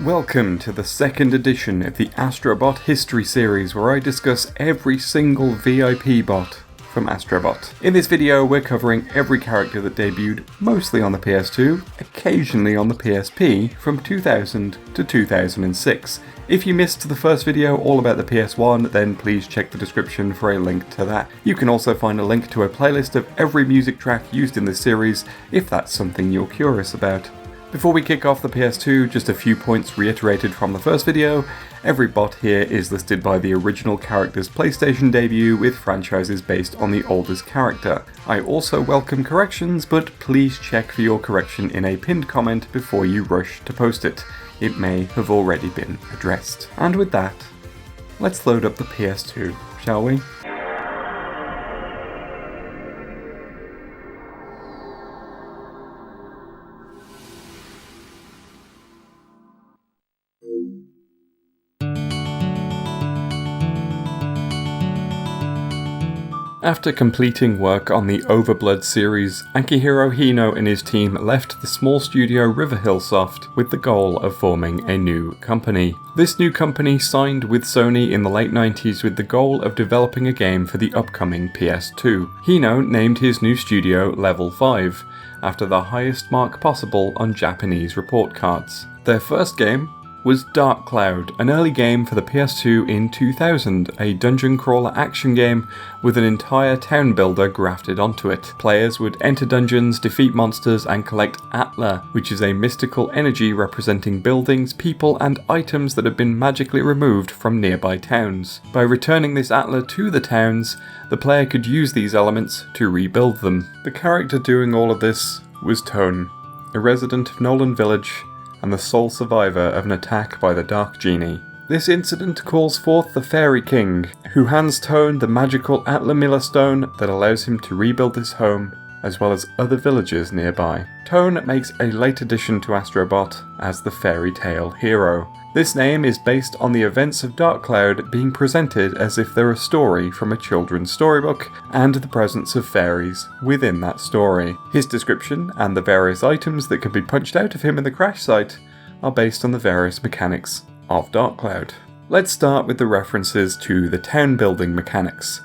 Welcome to the second edition of the Astro Bot History Series, where I discuss every single VIP bot from Astro Bot. In this video we're covering every character that debuted mostly on the PS2, occasionally on the PSP, from 2000 to 2006. If you missed the first video all about the PS1, then please check the description for a link to that. You can also find a link to a playlist of every music track used in this series if that's something you're curious about. Before we kick off the PS2, just a few points reiterated from the first video. Every bot here is listed by the original character's PlayStation debut, with franchises based on the oldest character. I also welcome corrections, but please check for your correction in a pinned comment before you rush to post it. It may have already been addressed. And with that, let's load up the PS2, shall we? After completing work on the Overblood series, Akihiro Hino and his team left the small studio Riverhill Soft with the goal of forming a new company. This new company signed with Sony in the late 90s with the goal of developing a game for the upcoming PS2. Hino named his new studio Level 5, after the highest mark possible on Japanese report cards. Their first game was Dark Cloud, an early game for the PS2 in 2000, a dungeon crawler action game with an entire town builder grafted onto it. Players would enter dungeons, defeat monsters, and collect Atla, which is a mystical energy representing buildings, people, and items that have been magically removed from nearby towns. By returning this Atla to the towns, the player could use these elements to rebuild them. The character doing all of this was Tone, a resident of Nolan Village, and the sole survivor of an attack by the Dark Genie. This incident calls forth the Fairy King, who hands Tone the magical Atla Miller stone that allows him to rebuild his home, as well as other villages nearby. Tone makes a late addition to Astro Bot as the fairy tale hero. This name is based on the events of Dark Cloud being presented as if they're a story from a children's storybook, and the presence of fairies within that story. His description and the various items that can be punched out of him in the crash site are based on the various mechanics of Dark Cloud. Let's start with the references to the town building mechanics.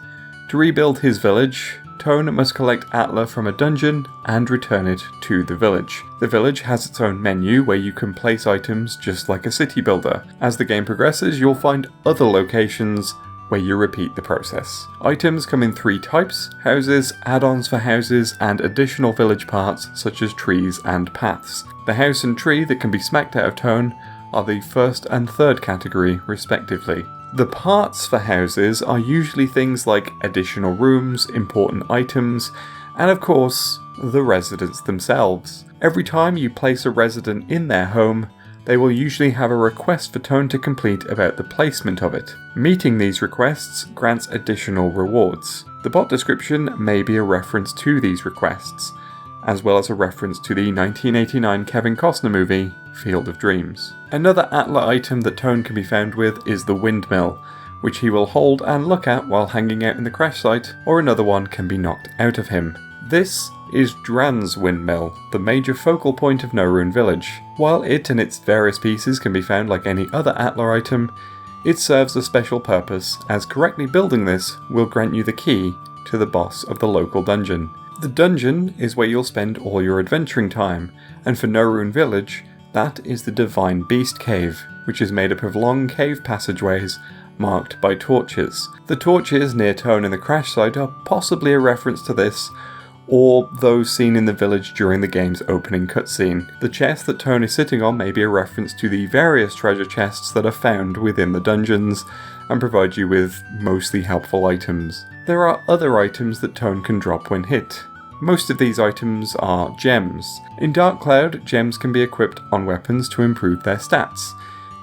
To rebuild his village, Tone must collect Atla from a dungeon and return it to the village. The village has its own menu where you can place items just like a city builder. As the game progresses, you'll find other locations where you repeat the process. Items come in three types: houses, add-ons for houses, and additional village parts such as trees and paths. The house and tree that can be smacked out of Tone are the first and third category respectively. The parts for houses are usually things like additional rooms, important items, and of course, the residents themselves. Every time you place a resident in their home, they will usually have a request for Tone to complete about the placement of it. Meeting these requests grants additional rewards. The bot description may be a reference to these requests, as well as a reference to the 1989 Kevin Costner movie, Field of Dreams. Another Atla item that Tone can be found with is the windmill, which he will hold and look at while hanging out in the crash site, or another one can be knocked out of him. This is Dran's windmill, the major focal point of Norune Village. While it and its various pieces can be found like any other Atla item, it serves a special purpose, as correctly building this will grant you the key to the boss of the local dungeon. The dungeon is where you'll spend all your adventuring time, and for Norune Village, that is the Divine Beast Cave, which is made up of long cave passageways marked by torches. The torches near Tone in the crash site are possibly a reference to this, or those seen in the village during the game's opening cutscene. The chest that Tone is sitting on may be a reference to the various treasure chests that are found within the dungeons, and provide you with mostly helpful items. There are other items that Tone can drop when hit. Most of these items are gems. In Dark Cloud, gems can be equipped on weapons to improve their stats,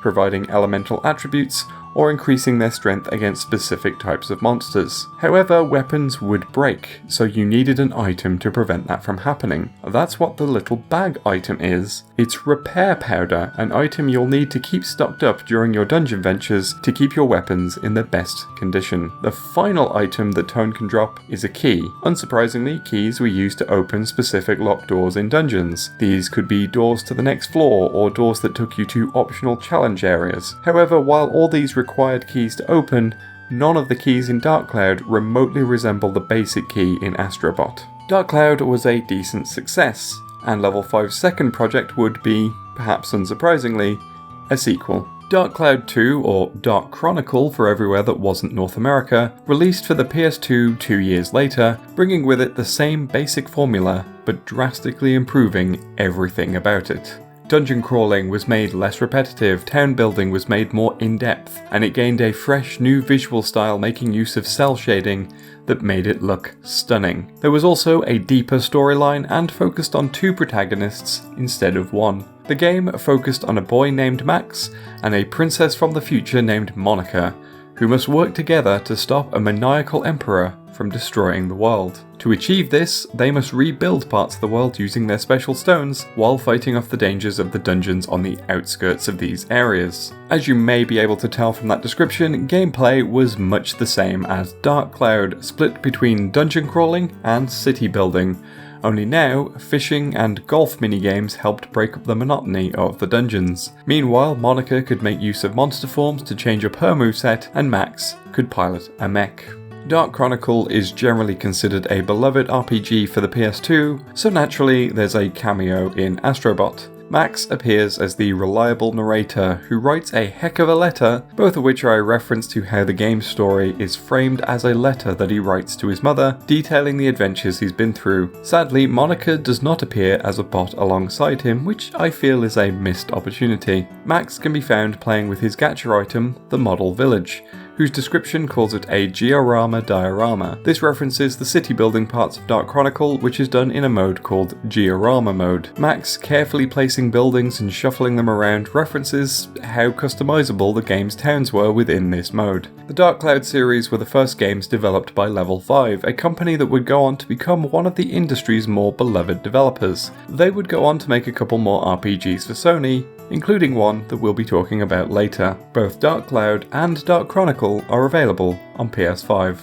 providing elemental attributes or increasing their strength against specific types of monsters. However, weapons would break, so you needed an item to prevent that from happening. That's what the little bag item is. It's repair powder, an item you'll need to keep stocked up during your dungeon ventures to keep your weapons in the best condition. The final item that Tone can drop is a key. Unsurprisingly, keys were used to open specific locked doors in dungeons. These could be doors to the next floor or doors that took you to optional challenge areas. However, while all these required keys to open, none of the keys in Dark Cloud remotely resemble the basic key in Astro Bot. Dark Cloud was a decent success, and Level 5's second project would be, perhaps unsurprisingly, a sequel. Dark Cloud 2, or Dark Chronicle for everywhere that wasn't North America, released for the PS2 2 years later, bringing with it the same basic formula, but drastically improving everything about it. Dungeon crawling was made less repetitive, town building was made more in-depth, and it gained a fresh new visual style making use of cell shading that made it look stunning. There was also a deeper storyline and focused on 2 protagonists instead of 1. The game focused on a boy named Max and a princess from the future named Monica, who must work together to stop a maniacal emperor from destroying the world. To achieve this, they must rebuild parts of the world using their special stones while fighting off the dangers of the dungeons on the outskirts of these areas. As you may be able to tell from that description, gameplay was much the same as Dark Cloud, split between dungeon crawling and city building. Only now, fishing and golf minigames helped break up the monotony of the dungeons. Meanwhile, Monica could make use of monster forms to change up her moveset, and Max could pilot a mech. Dark Chronicle is generally considered a beloved RPG for the PS2, so naturally there's a cameo in Astro Bot. Max appears as the reliable narrator who writes a heck of a letter, both of which are a reference to how the game's story is framed as a letter that he writes to his mother, detailing the adventures he's been through. Sadly, Monica does not appear as a bot alongside him, which I feel is a missed opportunity. Max can be found playing with his gacha item, the Model Village, whose description calls it a Georama diorama. This references the city building parts of Dark Chronicle, which is done in a mode called Georama mode. Max carefully placing buildings and shuffling them around references how customizable the game's towns were within this mode. The Dark Cloud series were the first games developed by Level 5, a company that would go on to become one of the industry's more beloved developers. They would go on to make a couple more RPGs for Sony, including one that we'll be talking about later. Both Dark Cloud and Dark Chronicle are available on PS5.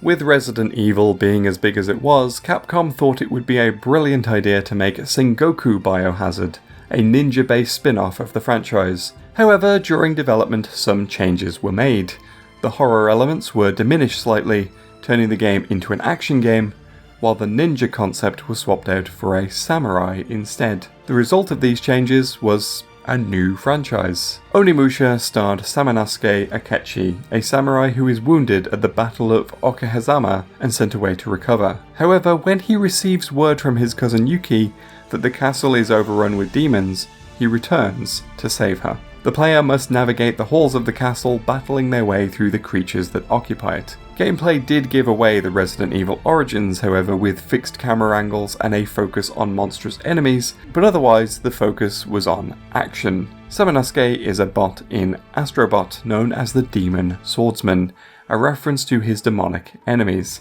With Resident Evil being as big as it was, Capcom thought it would be a brilliant idea to make Sengoku Biohazard, a ninja-based spin-off of the franchise. However, during development some changes were made. The horror elements were diminished slightly, turning the game into an action game, while the ninja concept was swapped out for a samurai instead. The result of these changes was a new franchise. Onimusha starred Samanosuke Akechi, a samurai who is wounded at the Battle of Okahazama and sent away to recover. However, when he receives word from his cousin Yuki that the castle is overrun with demons, he returns to save her. The player must navigate the halls of the castle, battling their way through the creatures that occupy it. Gameplay did give away the Resident Evil origins, however, with fixed camera angles and a focus on monstrous enemies, but otherwise the focus was on action. Samanosuke is a bot in Astro Bot known as the Demon Swordsman, a reference to his demonic enemies.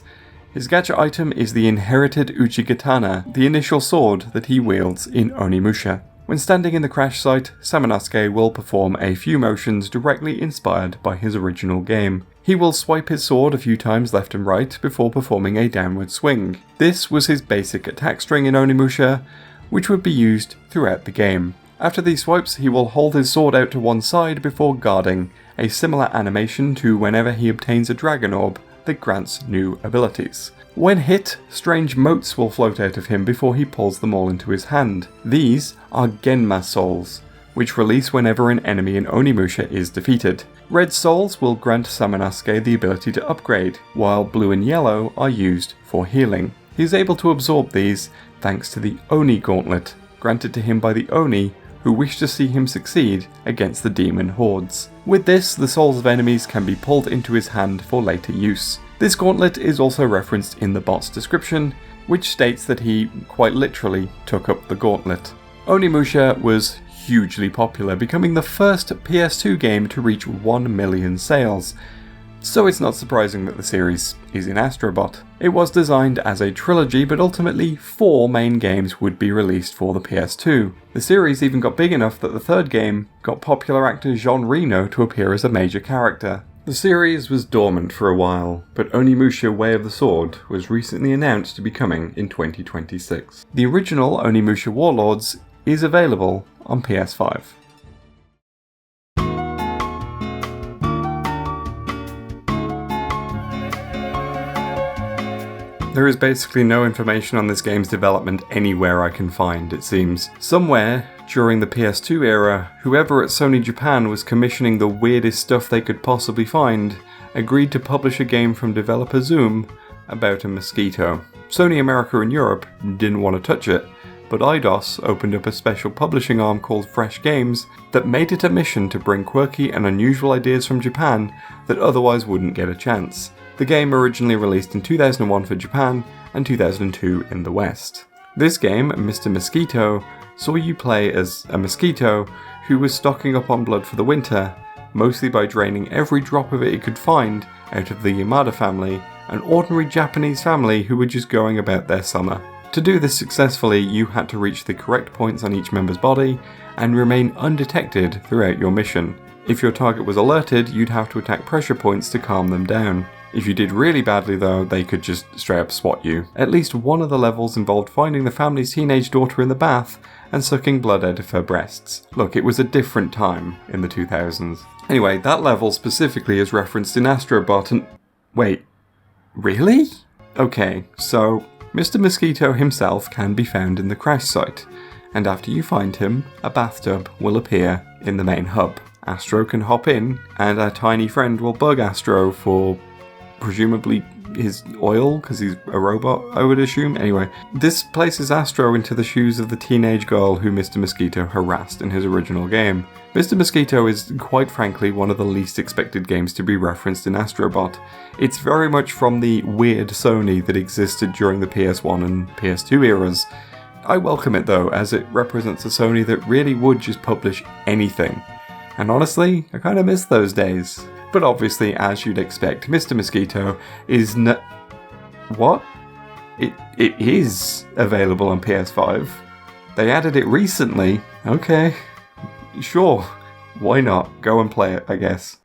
His gacha item is the inherited Uchigatana, the initial sword that he wields in Onimusha. When standing in the crash site, Samanosuke will perform a few motions directly inspired by his original game. He will swipe his sword a few times left and right before performing a downward swing. This was his basic attack string in Onimusha, which would be used throughout the game. After these swipes, he will hold his sword out to one side before guarding, a similar animation to whenever he obtains a dragon orb that grants new abilities. When hit, strange motes will float out of him before he pulls them all into his hand. These are Genma souls, which release whenever an enemy in Onimusha is defeated. Red souls will grant Samanosuke the ability to upgrade, while blue and yellow are used for healing. He is able to absorb these thanks to the Oni Gauntlet, granted to him by the Oni who wish to see him succeed against the demon hordes. With this, the souls of enemies can be pulled into his hand for later use. This gauntlet is also referenced in the bot's description, which states that he quite literally took up the gauntlet. Onimusha was hugely popular, becoming the first PS2 game to reach 1 million sales, so it's not surprising that the series is in Astro Bot. It was designed as a trilogy, but ultimately 4 main games would be released for the PS2. The series even got big enough that the third game got popular actor Jean Reno to appear as a major character. The series was dormant for a while, but Onimusha Way of the Sword was recently announced to be coming in 2026. The original Onimusha Warlords is available on PS5. There is basically no information on this game's development anywhere I can find, it seems. Somewhere, during the PS2 era, whoever at Sony Japan was commissioning the weirdest stuff they could possibly find, agreed to publish a game from developer Zoom about a mosquito. Sony America and Europe didn't want to touch it, but Eidos opened up a special publishing arm called Fresh Games that made it a mission to bring quirky and unusual ideas from Japan that otherwise wouldn't get a chance. The game originally released in 2001 for Japan and 2002 in the West. This game, Mr. Mosquito, saw you play as a mosquito who was stocking up on blood for the winter, mostly by draining every drop of it he could find out of the Yamada family, an ordinary Japanese family who were just going about their summer. To do this successfully, you had to reach the correct points on each member's body and remain undetected throughout your mission. If your target was alerted, you'd have to attack pressure points to calm them down. If you did really badly though, they could just straight up swat you. At least one of the levels involved finding the family's teenage daughter in the bath and sucking blood out of her breasts. Look, it was a different time in the 2000s. Anyway, that level specifically is referenced in Astro Bot and... Wait, really? Okay, so Mr. Mosquito himself can be found in the crash site, and after you find him, a bathtub will appear in the main hub. Astro can hop in, and our tiny friend will bug Astro for presumably his oil, because he's a robot, I would assume. Anyway, this places Astro into the shoes of the teenage girl who Mr. Mosquito harassed in his original game. Mr. Mosquito is, quite frankly, one of the least expected games to be referenced in Astro Bot. It's very much from the weird Sony that existed during the PS1 and PS2 eras. I welcome it though, as it represents a Sony that really would just publish anything. And honestly, I kind of miss those days. But obviously, as you'd expect, Mr. Mosquito is What? It is available on PS5. They added it recently. Okay. Sure. Why not? Go and play it, I guess.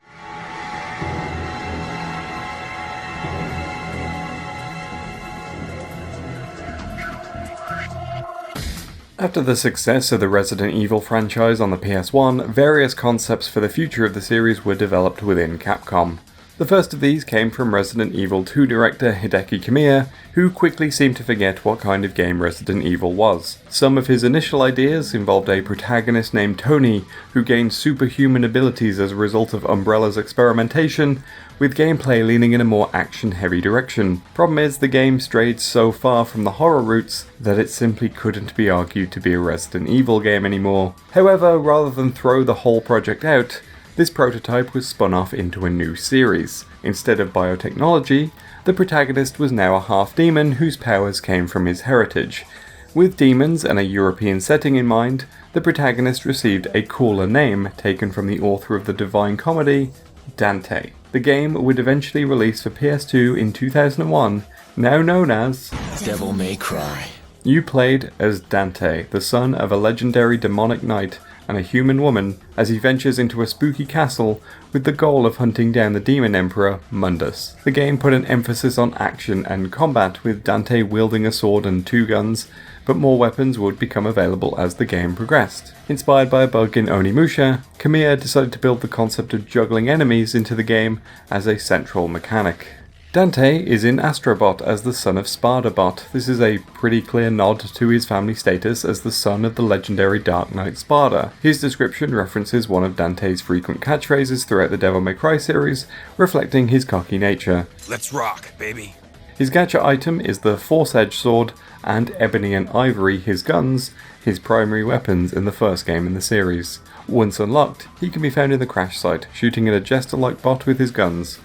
After the success of the Resident Evil franchise on the PS1, various concepts for the future of the series were developed within Capcom. The first of these came from Resident Evil 2 director Hideki Kamiya, who quickly seemed to forget what kind of game Resident Evil was. Some of his initial ideas involved a protagonist named Tony, who gained superhuman abilities as a result of Umbrella's experimentation, with gameplay leaning in a more action-heavy direction. Problem is, the game strayed so far from the horror roots that it simply couldn't be argued to be a Resident Evil game anymore. However, rather than throw the whole project out, this prototype was spun off into a new series. Instead of biotechnology, the protagonist was now a half-demon whose powers came from his heritage. With demons and a European setting in mind, the protagonist received a cooler name taken from the author of the Divine Comedy, Dante. The game would eventually release for PS2 in 2001, now known as Devil May Cry. You played as Dante, the son of a legendary demonic knight and a human woman, as he ventures into a spooky castle with the goal of hunting down the demon emperor, Mundus. The game put an emphasis on action and combat, with Dante wielding a sword and 2 guns, but more weapons would become available as the game progressed. Inspired by a bug in Onimusha, Kamiya decided to build the concept of juggling enemies into the game as a central mechanic. Dante is in Astro Bot as the son of Spada Bot. This is a pretty clear nod to his family status as the son of the legendary Dark Knight Spada. His description references one of Dante's frequent catchphrases throughout the Devil May Cry series, reflecting his cocky nature. Let's rock, baby. His gacha item is the Force Edge Sword, and Ebony and Ivory, his guns, his primary weapons in the first game in the series. Once unlocked, he can be found in the crash site, shooting at a jester-like bot with his guns.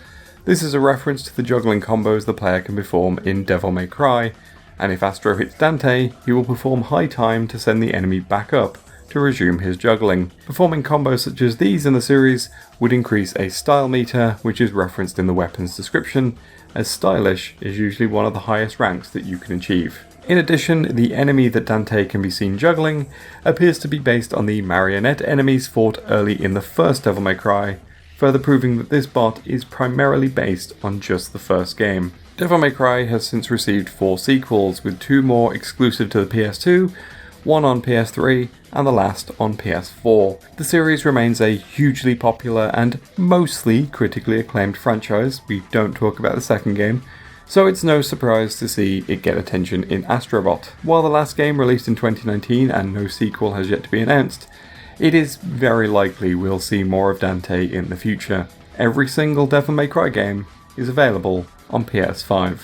This is a reference to the juggling combos the player can perform in Devil May Cry, and if Astro hits Dante, he will perform high time to send the enemy back up to resume his juggling. Performing combos such as these in the series would increase a style meter, which is referenced in the weapon's description, as stylish is usually one of the highest ranks that you can achieve. In addition, the enemy that Dante can be seen juggling appears to be based on the marionette enemies fought early in the first Devil May Cry, further proving that this bot is primarily based on just the first game. Devil May Cry has since received 4 sequels, with 2 more exclusive to the PS2, 1 on PS3, and the last on PS4. The series remains a hugely popular and mostly critically acclaimed franchise. We don't talk about the second game, so it's no surprise to see it get attention in Astro Bot. While the last game released in 2019 and no sequel has yet to be announced, it is very likely we'll see more of Dante in the future. Every single Devil May Cry game is available on PS5.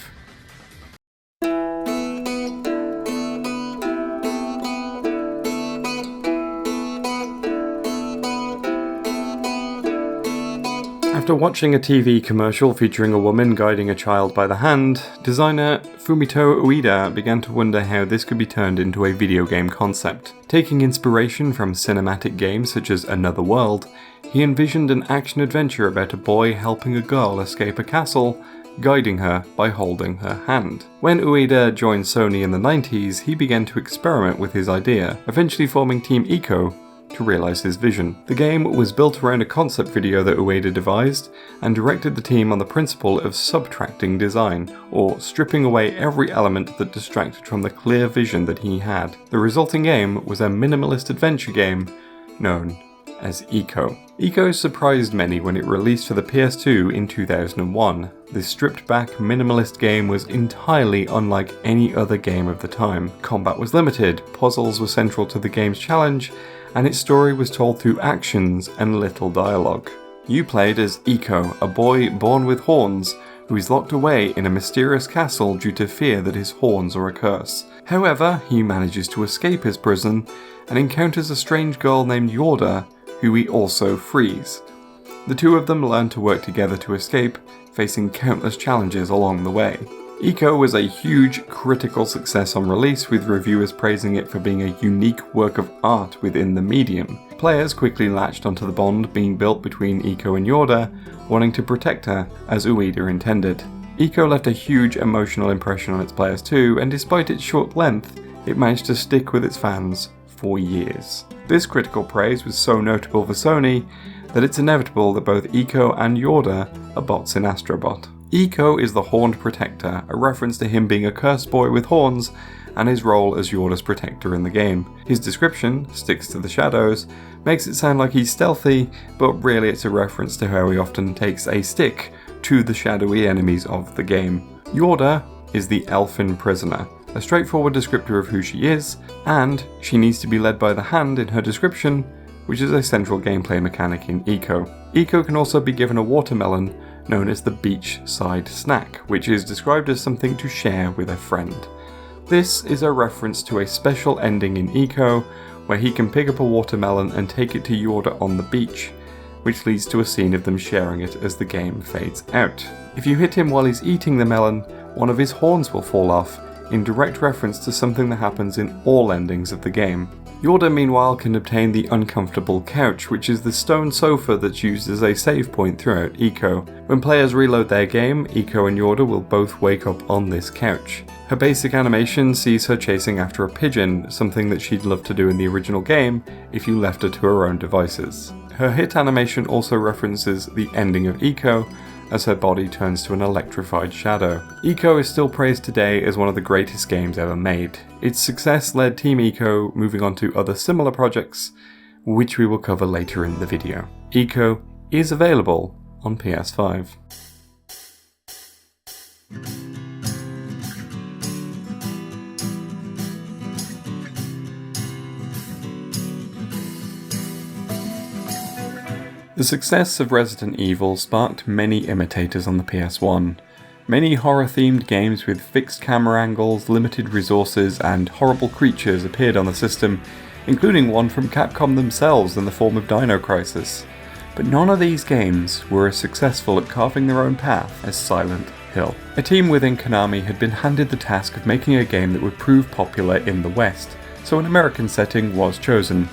After watching a TV commercial featuring a woman guiding a child by the hand, designer Fumito Ueda began to wonder how this could be turned into a video game concept. Taking inspiration from cinematic games such as Another World, he envisioned an action-adventure about a boy helping a girl escape a castle, guiding her by holding her hand. When Ueda joined Sony in the 90s, he began to experiment with his idea, eventually forming Team Ico to realise his vision. The game was built around a concept video that Ueda devised and directed the team on the principle of subtracting design, or stripping away every element that distracted from the clear vision that he had. The resulting game was a minimalist adventure game known as Ico. Ico surprised many when it released for the PS2 in 2001. This stripped-back minimalist game was entirely unlike any other game of the time. Combat was limited, puzzles were central to the game's challenge, and its story was told through actions and little dialogue. You played as Ico, a boy born with horns, who is locked away in a mysterious castle due to fear that his horns are a curse. However, he manages to escape his prison and encounters a strange girl named Yorda, who he also frees. The two of them learn to work together to escape, facing countless challenges along the way. Ico was a huge critical success on release, with reviewers praising it for being a unique work of art within the medium. Players quickly latched onto the bond being built between Ico and Yorda, wanting to protect her as Ueda intended. Ico left a huge emotional impression on its players too, and despite its short length, it managed to stick with its fans for years. This critical praise was so notable for Sony that it's inevitable that both Ico and Yorda are bots in Astro Bot. Ico is the Horned Protector, a reference to him being a cursed boy with horns, and his role as Yorda's protector in the game. His description, sticks to the shadows, makes it sound like he's stealthy, but really it's a reference to how he often takes a stick to the shadowy enemies of the game. Yorda is the Elfin Prisoner, a straightforward descriptor of who she is, and she needs to be led by the hand in her description, which is a central gameplay mechanic in Ico. Ico can also be given a watermelon, known as the beachside snack, which is described as something to share with a friend. This is a reference to a special ending in Ico, where he can pick up a watermelon and take it to Yorda on the beach, which leads to a scene of them sharing it as the game fades out. If you hit him while he's eating the melon, one of his horns will fall off, in direct reference to something that happens in all endings of the game. Yorda meanwhile can obtain the uncomfortable couch, which is the stone sofa that's used as a save point throughout Ico. When players reload their game, Ico and Yorda will both wake up on this couch. Her basic animation sees her chasing after a pigeon, something that she'd love to do in the original game if you left her to her own devices. Her hit animation also references the ending of Ico, as her body turns to an electrified shadow. Ico is still praised today as one of the greatest games ever made. Its success led Team Ico moving on to other similar projects, which we will cover later in the video. Ico is available on PS5. The success of Resident Evil sparked many imitators on the PS1. Many horror-themed games with fixed camera angles, limited resources, and horrible creatures appeared on the system, including one from Capcom themselves in the form of Dino Crisis. but none of these games were as successful at carving their own path as Silent Hill. A team within Konami had been handed the task of making a game that would prove popular in the West, so an American setting was chosen.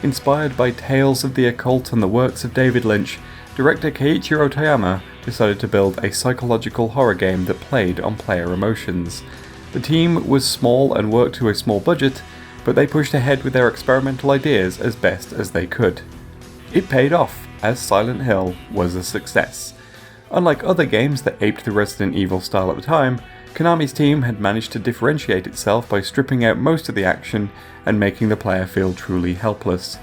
Inspired by tales of the occult and the works of David Lynch, director Keiichiro Toyama decided to build a psychological horror game that played on player emotions. The team was small and worked to a small budget, but they pushed ahead with their experimental ideas as best as they could. It paid off, as Silent Hill was a success. Unlike other games that aped the Resident Evil style at the time, Konami's team had managed to differentiate itself by stripping out most of the action and making the player feel truly helpless.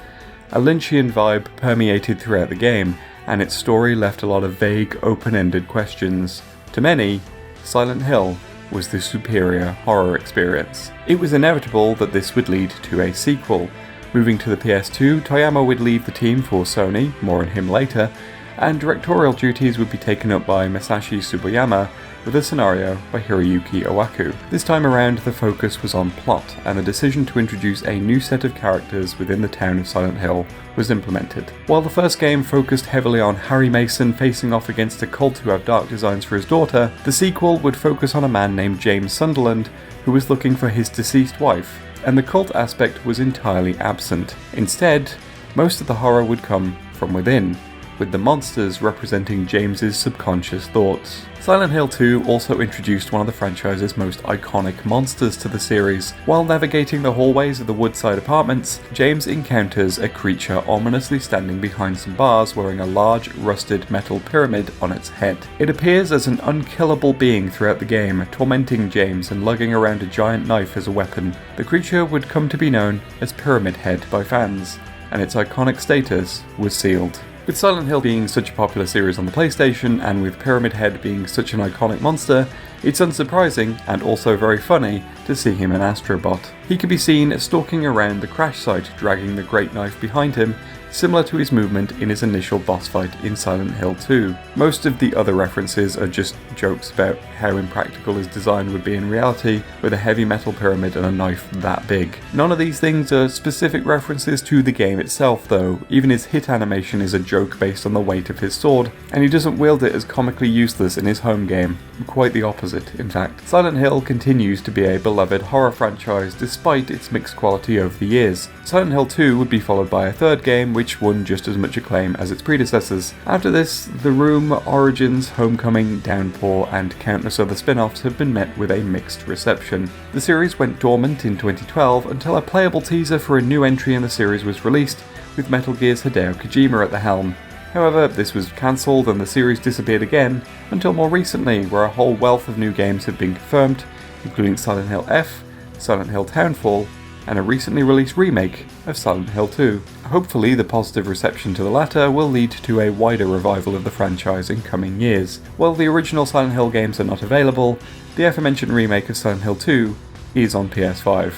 A Lynchian vibe permeated throughout the game, and its story left a lot of vague, open-ended questions. To many, Silent Hill was the superior horror experience. It was inevitable that this would lead to a sequel. Moving to the PS2, Toyama would leave the team for Sony, more on him later, and directorial duties would be taken up by Masashi Tsuboyama, with a scenario by Hiroyuki Owaku. This time around, the focus was on plot, and the decision to introduce a new set of characters within the town of Silent Hill was implemented. While the first game focused heavily on Harry Mason facing off against a cult who have dark designs for his daughter, the sequel would focus on a man named James Sunderland who was looking for his deceased wife, and the cult aspect was entirely absent. Instead, most of the horror would come from within, with the monsters representing James's subconscious thoughts. Silent Hill 2 also introduced one of the franchise's most iconic monsters to the series. While navigating the hallways of the Woodside apartments, James encounters a creature ominously standing behind some bars wearing a large, rusted metal pyramid on its head. It appears as an unkillable being throughout the game, tormenting James and lugging around a giant knife as a weapon. The creature would come to be known as Pyramid Head by fans, and its iconic status was sealed. With Silent Hill being such a popular series on the PlayStation, and with Pyramid Head being such an iconic monster, it's unsurprising, and also very funny, to see him in Astro Bot. He can be seen stalking around the crash site, dragging the great knife behind him, similar to his movement in his initial boss fight in Silent Hill 2. Most of the other references are just jokes about how impractical his design would be in reality, with a heavy metal pyramid and a knife that big. None of these things are specific references to the game itself though. Even his hit animation is a joke based on the weight of his sword, and he doesn't wield it as comically useless in his home game. Quite the opposite, in fact. Silent Hill continues to be a beloved horror franchise despite its mixed quality over the years. Silent Hill 2 would be followed by a third game which won just as much acclaim as its predecessors. After this, The Room, Origins, Homecoming, Downpour, and countless other spin-offs have been met with a mixed reception. The series went dormant in 2012 until a playable teaser for a new entry in the series was released, with Metal Gear's Hideo Kojima at the helm. However, this was cancelled and the series disappeared again, until more recently, where a whole wealth of new games have been confirmed, including Silent Hill F, Silent Hill Townfall, and a recently released remake of Silent Hill 2. Hopefully the positive reception to the latter will lead to a wider revival of the franchise in coming years. While the original Silent Hill games are not available, the aforementioned remake of Silent Hill 2 is on PS5.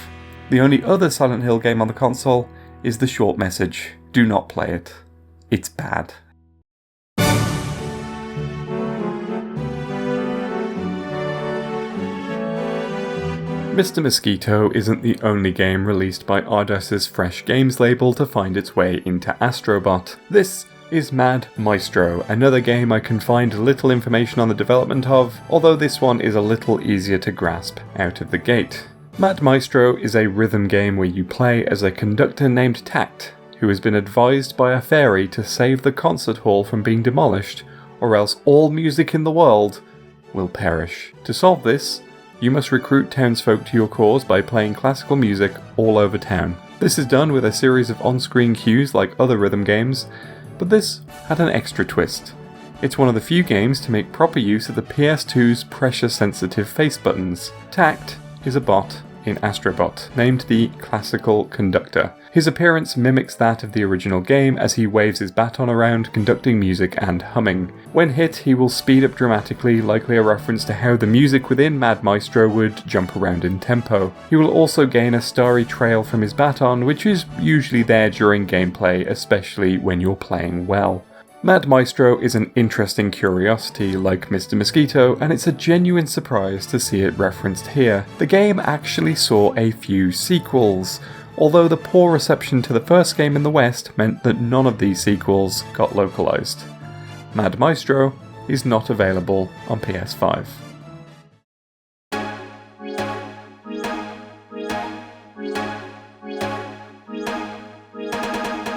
The only other Silent Hill game on the console is The Short Message. Do not play it. It's bad. Mr. Mosquito isn't the only game released by Ardouse's Fresh Games label to find its way into Astro Bot. This is Mad Maestro, another game I can find little information on the development of, although this one is a little easier to grasp out of the gate. Mad Maestro is a rhythm game where you play as a conductor named Tact, who has been advised by a fairy to save the concert hall from being demolished, or else all music in the world will perish. To solve this, you must recruit townsfolk to your cause by playing classical music all over town. This is done with a series of on-screen cues like other rhythm games, but this had an extra twist. It's one of the few games to make proper use of the PS2's pressure-sensitive face buttons. Tact is a bot in Astro Bot, named the Classical Conductor. His appearance mimics that of the original game as he waves his baton around, conducting music and humming. When hit, he will speed up dramatically, likely a reference to how the music within Mad Maestro would jump around in tempo. He will also gain a starry trail from his baton, which is usually there during gameplay, especially when you're playing well. Mad Maestro is an interesting curiosity like Mr. Mosquito, and it's a genuine surprise to see it referenced here. The game actually saw a few sequels, although the poor reception to the first game in the West meant that none of these sequels got localized. Mad Maestro is not available on PS5.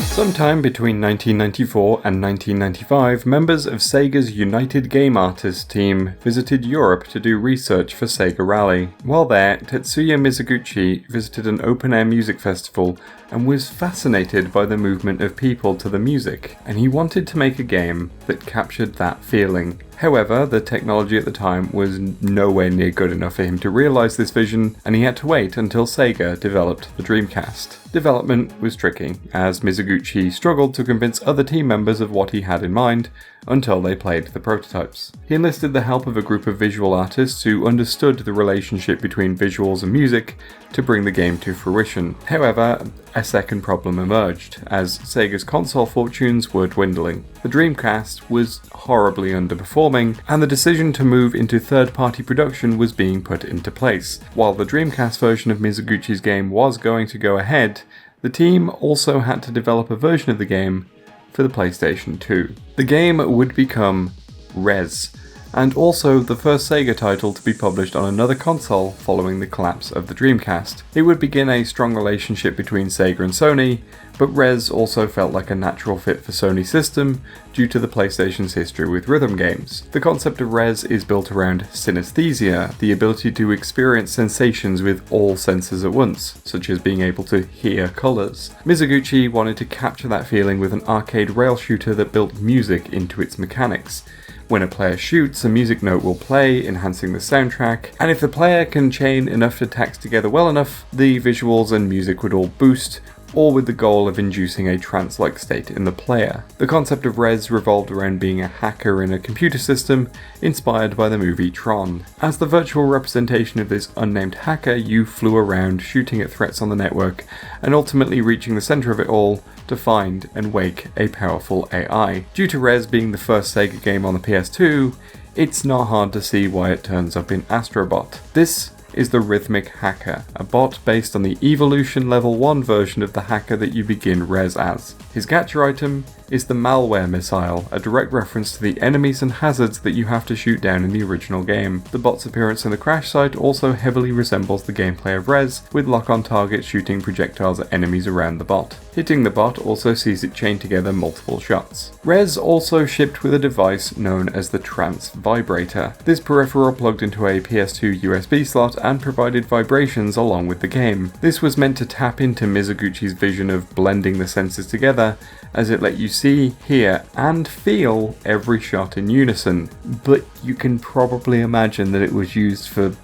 Sometime between 1994 and 1995, members of Sega's United Game Artists team visited Europe to do research for Sega Rally. While there, Tetsuya Mizuguchi visited an open-air music festival and was fascinated by the movement of people to the music, and he wanted to make a game that captured that feeling. However, the technology at the time was nowhere near good enough for him to realise this vision, and he had to wait until Sega developed the Dreamcast. Development was tricky, as Mizuguchi struggled to convince other team members of what he had in mind until they played the prototypes. He enlisted the help of a group of visual artists who understood the relationship between visuals and music to bring the game to fruition. However, a second problem emerged, as Sega's console fortunes were dwindling. The Dreamcast was horribly underperforming, and the decision to move into third-party production was being put into place. While the Dreamcast version of Mizuguchi's game was going to go ahead, the team also had to develop a version of the game for the PlayStation 2. The game would become Rez, and also the first Sega title to be published on another console following the collapse of the Dreamcast. It would begin a strong relationship between Sega and Sony, but Rez also felt like a natural fit for Sony's system due to the PlayStation's history with rhythm games. The concept of Rez is built around synesthesia, the ability to experience sensations with all senses at once, such as being able to hear colours. Mizuguchi wanted to capture that feeling with an arcade rail shooter that built music into its mechanics. When a player shoots, a music note will play, enhancing the soundtrack, and if the player can chain enough attacks together well enough, the visuals and music would all boost, all with the goal of inducing a trance-like state in the player. The concept of Rez revolved around being a hacker in a computer system, inspired by the movie Tron. As the virtual representation of this unnamed hacker, you flew around shooting at threats on the network, and ultimately reaching the centre of it all to find and wake a powerful AI. Due to Rez being the first Sega game on the PS2, it's not hard to see why it turns up in Astro Bot. This is the Rhythmic Hacker, a bot based on the Evolution Level 1 version of the hacker that you begin Rez as. His gacha item is the Malware Missile, a direct reference to the enemies and hazards that you have to shoot down in the original game. The bot's appearance in the crash site also heavily resembles the gameplay of Rez, with lock-on targets shooting projectiles at enemies around the bot. Hitting the bot also sees it chain together multiple shots. Rez also shipped with a device known as the Trance Vibrator. This peripheral plugged into a PS2 USB slot and provided vibrations along with the game. This was meant to tap into Mizuguchi's vision of blending the senses together, as it let you see, hear, and feel every shot in unison. But you can probably imagine that it was used for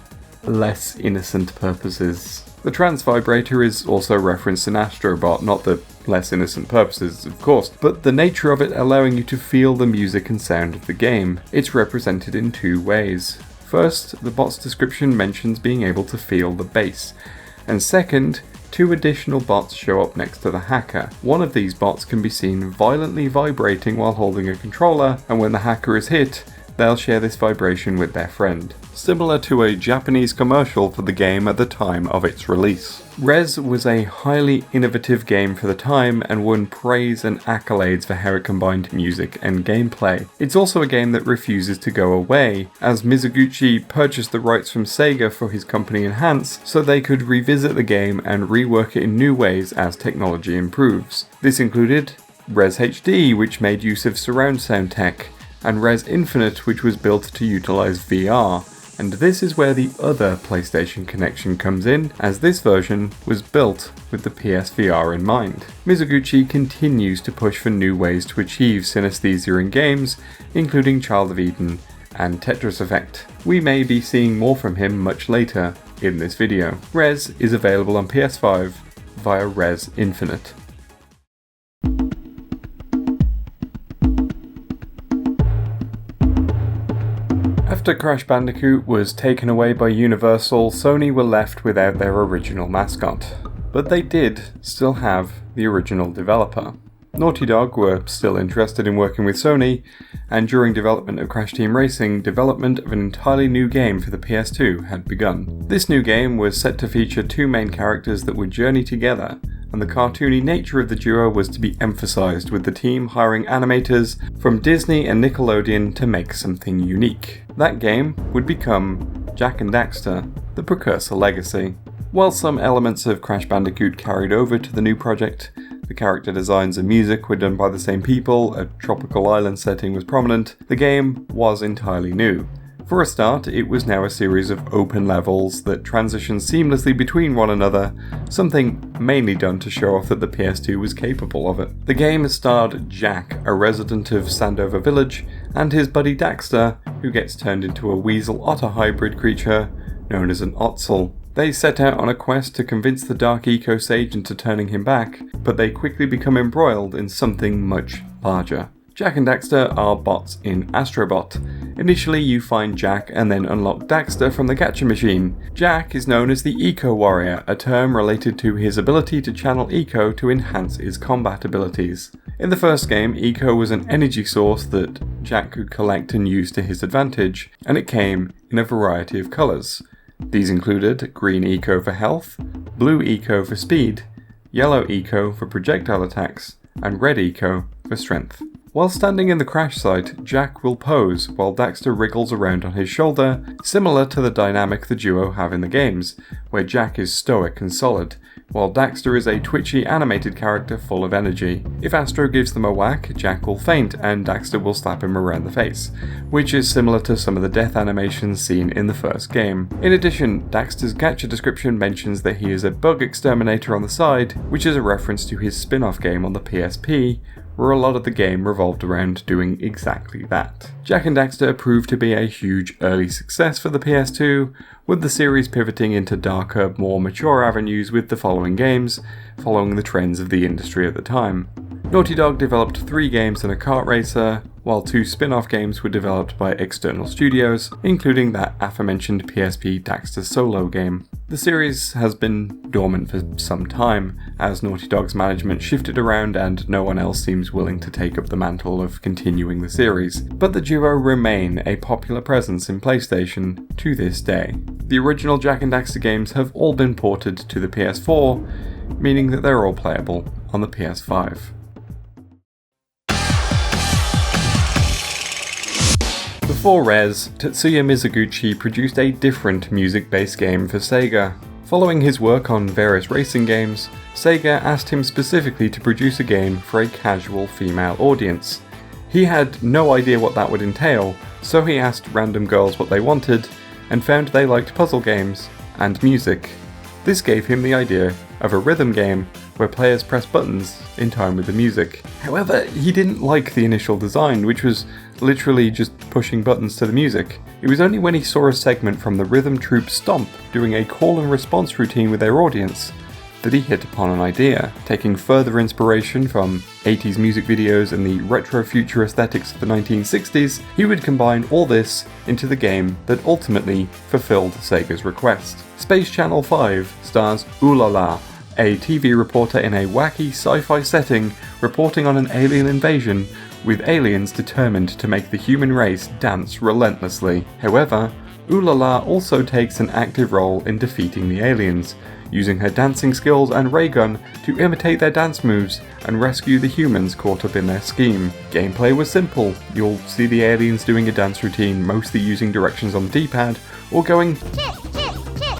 less innocent purposes. The Trance Vibrator is also referenced in Astro Bot, not the less innocent purposes, of course, but the nature of it allowing you to feel the music and sound of the game. It's represented in two ways. First, the bot's description mentions being able to feel the bass, and second, two additional bots show up next to the hacker. One of these bots can be seen violently vibrating while holding a controller, and when the hacker is hit, they'll share this vibration with their friend, similar to a Japanese commercial for the game at the time of its release. Rez was a highly innovative game for the time and won praise and accolades for how it combined music and gameplay. It's also a game that refuses to go away, as Mizuguchi purchased the rights from Sega for his company Enhance so they could revisit the game and rework it in new ways as technology improves. This included Rez HD, which made use of surround sound tech, and Rez Infinite, which was built to utilize VR. And this is where the other PlayStation connection comes in, as this version was built with the PSVR in mind. Mizuguchi continues to push for new ways to achieve synesthesia in games, including Child of Eden and Tetris Effect. We may be seeing more from him much later in this video. Rez is available on PS5 via Rez Infinite. After Crash Bandicoot was taken away by Universal, Sony were left without their original mascot. But they did still have the original developer. Naughty Dog were still interested in working with Sony, and during development of Crash Team Racing, development of an entirely new game for the PS2 had begun. This new game was set to feature two main characters that would journey together, and the cartoony nature of the duo was to be emphasised, with the team hiring animators from Disney and Nickelodeon to make something unique. That game would become Jak and Daxter, the precursor legacy. While some elements of Crash Bandicoot carried over to the new project, the character designs and music were done by the same people, a tropical island setting was prominent, the game was entirely new. For a start, it was now a series of open levels that transitioned seamlessly between one another, something mainly done to show off that the PS2 was capable of it. The game starred Jak, a resident of Sandover Village, and his buddy Daxter, who gets turned into a weasel-otter hybrid creature known as an Ottsel. They set out on a quest to convince the Dark Eco Sage into turning him back, but they quickly become embroiled in something much larger. Jak and Daxter are bots in Astro Bot. Initially you find Jak and then unlock Daxter from the gacha machine. Jak is known as the Eco Warrior, a term related to his ability to channel Eco to enhance his combat abilities. In the first game, Eco was an energy source that Jak could collect and use to his advantage, and it came in a variety of colours. These included green Eco for health, blue Eco for speed, yellow Eco for projectile attacks, and red Eco for strength. While standing in the crash site, Jak will pose while Daxter wriggles around on his shoulder, similar to the dynamic the duo have in the games, where Jak is stoic and solid, while Daxter is a twitchy animated character full of energy. If Astro gives them a whack, Jak will faint and Daxter will slap him around the face, which is similar to some of the death animations seen in the first game. In addition, Daxter's gacha description mentions that he is a bug exterminator on the side, which is a reference to his spin-off game on the PSP, where a lot of the game revolved around doing exactly that. Jak and Daxter proved to be a huge early success for the PS2, with the series pivoting into darker, more mature avenues with the following games, following the trends of the industry at the time. Naughty Dog developed 3 games and a kart racer, while 2 spin-off games were developed by external studios, including that aforementioned PSP Daxter solo game. The series has been dormant for some time, as Naughty Dog's management shifted around and no one else seems willing to take up the mantle of continuing the series, but the duo remain a popular presence in PlayStation to this day. The original Jak and Daxter games have all been ported to the PS4, meaning that they're all playable on the PS5. Before Rez, Tetsuya Mizuguchi produced a different music-based game for Sega. Following his work on various racing games, Sega asked him specifically to produce a game for a casual female audience. He had no idea what that would entail, so he asked random girls what they wanted, and found they liked puzzle games and music. This gave him the idea of a rhythm game where players press buttons in time with the music. However, he didn't like the initial design, which was literally just pushing buttons to the music. It was only when he saw a segment from the rhythm troupe Stomp doing a call and response routine with their audience that he hit upon an idea. Taking further inspiration from 80s music videos and the retro-future aesthetics of the 1960s, he would combine all this into the game that ultimately fulfilled Sega's request. Space Channel 5 stars Ulala, a TV reporter in a wacky sci-fi setting reporting on an alien invasion, with aliens determined to make the human race dance relentlessly. However, Ulala also takes an active role in defeating the aliens, using her dancing skills and ray gun to imitate their dance moves and rescue the humans caught up in their scheme. Gameplay was simple. You'll see the aliens doing a dance routine, mostly using directions on the D-pad, or going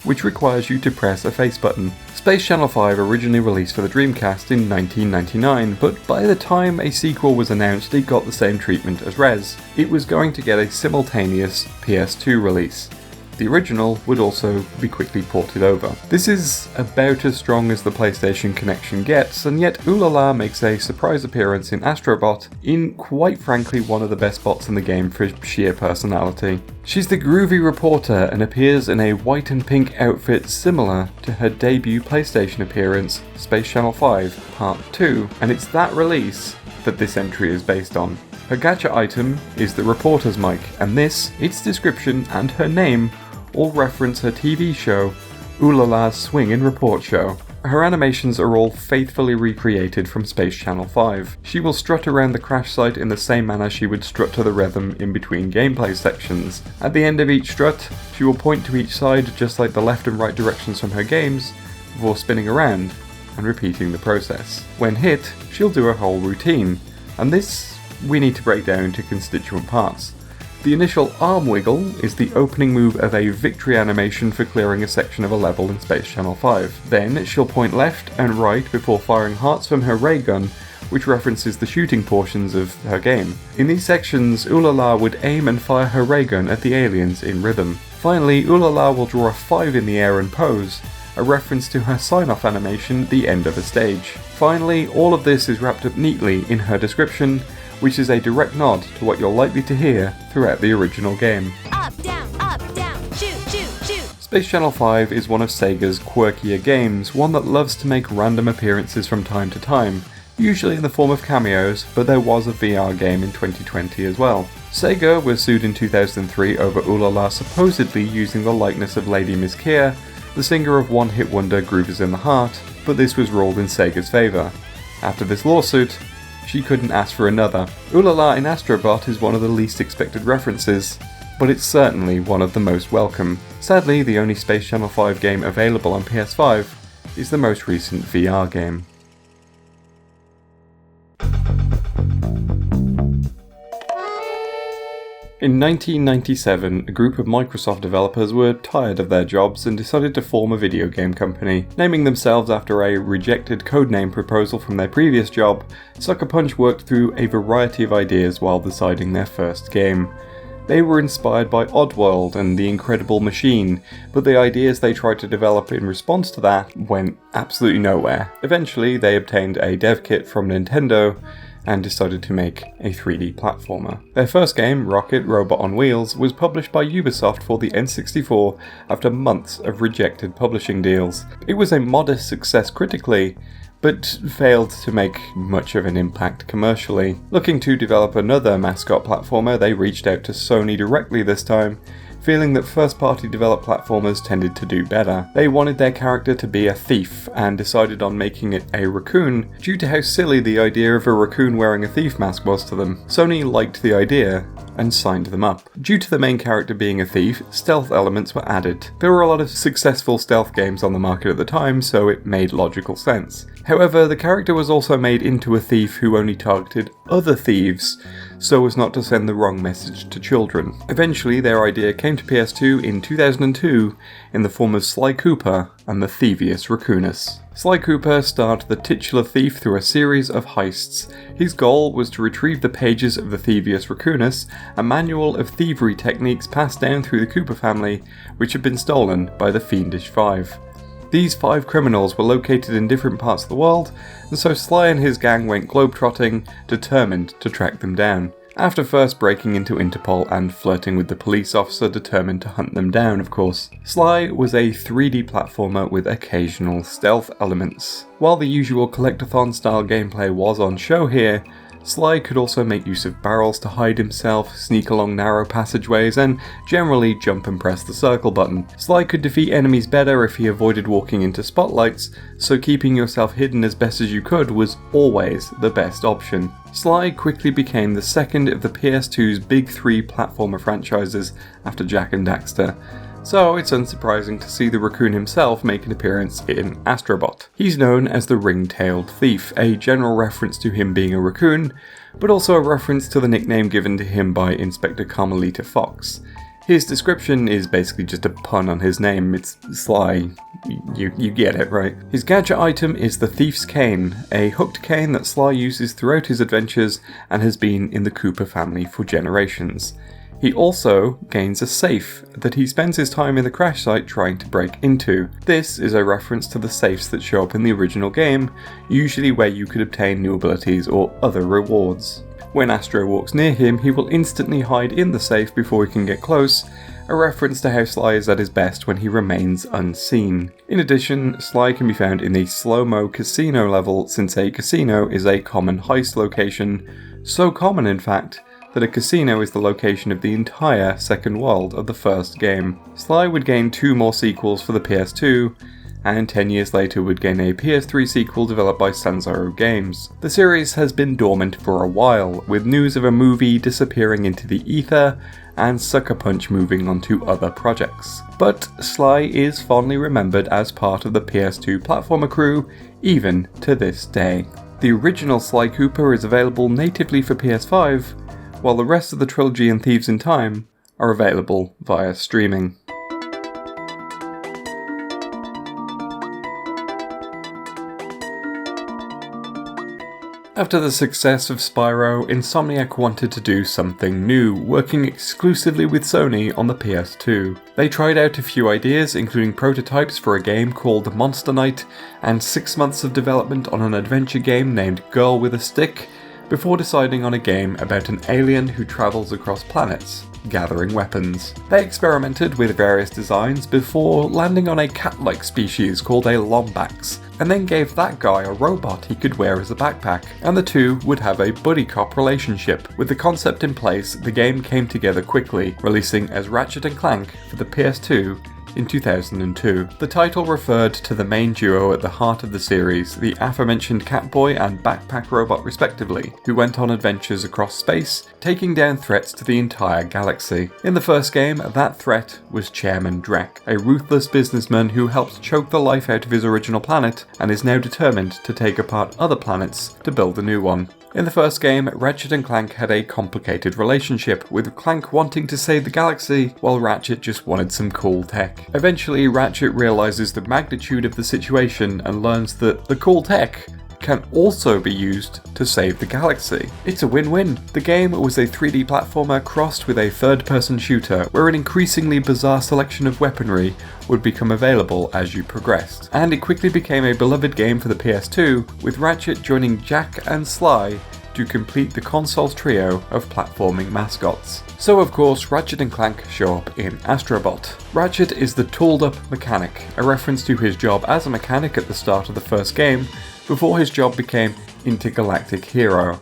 which requires you to press a face button. Space Channel 5 originally released for the Dreamcast in 1999, but by the time a sequel was announced it got the same treatment as Rez. It was going to get a simultaneous PS2 release. The original would also be quickly ported over. This is about as strong as the PlayStation connection gets, and yet Ulala makes a surprise appearance in Astro Bot, in quite frankly one of the best bots in the game for sheer personality. She's the groovy reporter and appears in a white and pink outfit similar to her debut PlayStation appearance, Space Channel 5 Part 2, and it's that release that this entry is based on. Her gacha item is the reporter's mic, and this, its description, and her name all reference her TV show, Ulala's Swing and Report Show. Her animations are all faithfully recreated from Space Channel 5. She will strut around the crash site in the same manner she would strut to the rhythm in between gameplay sections. At the end of each strut, she will point to each side just like the left and right directions from her games, before spinning around and repeating the process. When hit, she'll do a whole routine, and this we need to break down into constituent parts. The initial arm wiggle is the opening move of a victory animation for clearing a section of a level in Space Channel 5. Then she'll point left and right before firing hearts from her ray gun, which references the shooting portions of her game. In these sections, Ulala would aim and fire her ray gun at the aliens in rhythm. Finally, Ulala will draw a 5 in the air and pose, a reference to her sign-off animation at the end of a stage. Finally, all of this is wrapped up neatly in her description, which is a direct nod to what you're likely to hear throughout the original game. Up, down, shoot, shoot, shoot. Space Channel 5 is one of Sega's quirkier games, one that loves to make random appearances from time to time, usually in the form of cameos, but there was a VR game in 2020 as well. Sega was sued in 2003 over Ulala supposedly using the likeness of Lady Miss Kia, the singer of one-hit wonder Groove Is in the Heart, but this was ruled in Sega's favour. After this lawsuit, she couldn't ask for another. Ulala in Astro Bot is one of the least expected references, but it's certainly one of the most welcome. Sadly, the only Space Channel 5 game available on PS5 is the most recent VR game. In 1997, a group of Microsoft developers were tired of their jobs and decided to form a video game company. Naming themselves after a rejected codename proposal from their previous job, Sucker Punch worked through a variety of ideas while deciding their first game. They were inspired by Oddworld and The Incredible Machine, but the ideas they tried to develop in response to that went absolutely nowhere. Eventually, they obtained a dev kit from Nintendo and decided to make a 3D platformer. Their first game, Rocket Robot on Wheels, was published by Ubisoft for the N64 after months of rejected publishing deals. It was a modest success critically, but failed to make much of an impact commercially. Looking to develop another mascot platformer, they reached out to Sony directly this time, feeling that first-party developed platformers tended to do better. They wanted their character to be a thief, and decided on making it a raccoon, due to how silly the idea of a raccoon wearing a thief mask was to them. Sony liked the idea, and signed them up. Due to the main character being a thief, stealth elements were added. There were a lot of successful stealth games on the market at the time, so it made logical sense. However, the character was also made into a thief who only targeted other thieves, so as not to send the wrong message to children. Eventually, their idea came to PS2 in 2002 in the form of Sly Cooper and the Thievius Raccoonus. Sly Cooper starred the titular thief through a series of heists. His goal was to retrieve the pages of the Thievius Raccoonus, a manual of thievery techniques passed down through the Cooper family, which had been stolen by the Fiendish Five. These 5 criminals were located in different parts of the world, and so Sly and his gang went globetrotting, determined to track them down. After first breaking into Interpol and flirting with the police officer determined to hunt them down, of course. Sly was a 3D platformer with occasional stealth elements. While the usual collectathon style gameplay was on show here, Sly could also make use of barrels to hide himself, sneak along narrow passageways, and generally jump and press the circle button. Sly could defeat enemies better if he avoided walking into spotlights, so keeping yourself hidden as best as you could was always the best option. Sly quickly became the second of the PS2's big 3 platformer franchises after Jak and Daxter, so it's unsurprising to see the raccoon himself make an appearance in Astro Bot. He's known as the Ring-Tailed Thief, a general reference to him being a raccoon, but also a reference to the nickname given to him by Inspector Carmelita Fox. His description is basically just a pun on his name. It's Sly. You get it, right? His gadget item is the Thief's Cane, a hooked cane that Sly uses throughout his adventures and has been in the Cooper family for generations. He also gains a safe that he spends his time in the crash site trying to break into. This is a reference to the safes that show up in the original game, usually where you could obtain new abilities or other rewards. When Astro walks near him, he will instantly hide in the safe before he can get close, a reference to how Sly is at his best when he remains unseen. In addition, Sly can be found in the slow-mo casino level, since a casino is a common heist location, so common in fact, that a casino is the location of the entire second world of the first game. Sly would gain 2 more sequels for the PS2, and 10 years later would gain a PS3 sequel developed by Sanzaro Games. The series has been dormant for a while, with news of a movie disappearing into the ether and Sucker Punch moving on to other projects. But Sly is fondly remembered as part of the PS2 platformer crew, even to this day. The original Sly Cooper is available natively for PS5, while the rest of the trilogy and Thieves in Time are available via streaming. After the success of Spyro, Insomniac wanted to do something new, working exclusively with Sony on the PS2. They tried out a few ideas, including prototypes for a game called Monster Night, and 6 months of development on an adventure game named Girl with a Stick, before deciding on a game about an alien who travels across planets, gathering weapons. They experimented with various designs before landing on a cat-like species called a Lombax, and then gave that guy a robot he could wear as a backpack, and the two would have a buddy cop relationship. With the concept in place, the game came together quickly, releasing as Ratchet and Clank for the PS2 in 2002. The title referred to the main duo at the heart of the series, the aforementioned Catboy and Backpack Robot respectively, who went on adventures across space, taking down threats to the entire galaxy. In the first game, that threat was Chairman Drek, a ruthless businessman who helped choke the life out of his original planet and is now determined to take apart other planets to build a new one. In the first game, Ratchet and Clank had a complicated relationship, with Clank wanting to save the galaxy, while Ratchet just wanted some cool tech. Eventually, Ratchet realizes the magnitude of the situation and learns that the cool tech can also be used to save the galaxy. It's a win-win. The game was a 3D platformer crossed with a third-person shooter, where an increasingly bizarre selection of weaponry would become available as you progressed. And it quickly became a beloved game for the PS2, with Ratchet joining Jak and Sly to complete the console's trio of platforming mascots. So of course, Ratchet and Clank show up in Astro Bot. Ratchet is the tooled-up mechanic, a reference to his job as a mechanic at the start of the first game, before his job became intergalactic hero.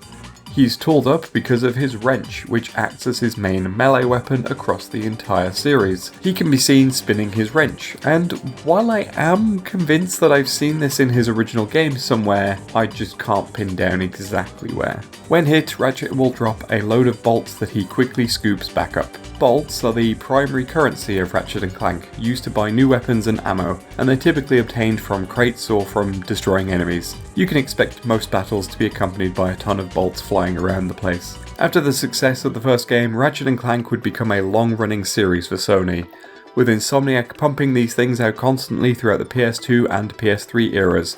He's tooled up because of his wrench, which acts as his main melee weapon across the entire series. He can be seen spinning his wrench, and while I am convinced that I've seen this in his original game somewhere, I just can't pin down exactly where. When hit, Ratchet will drop a load of bolts that he quickly scoops back up. Bolts are the primary currency of Ratchet and Clank, used to buy new weapons and ammo, and they're typically obtained from crates or from destroying enemies. You can expect most battles to be accompanied by a ton of bolts flying around the place. After the success of the first game, Ratchet and Clank would become a long-running series for Sony, with Insomniac pumping these things out constantly throughout the PS2 and PS3 eras,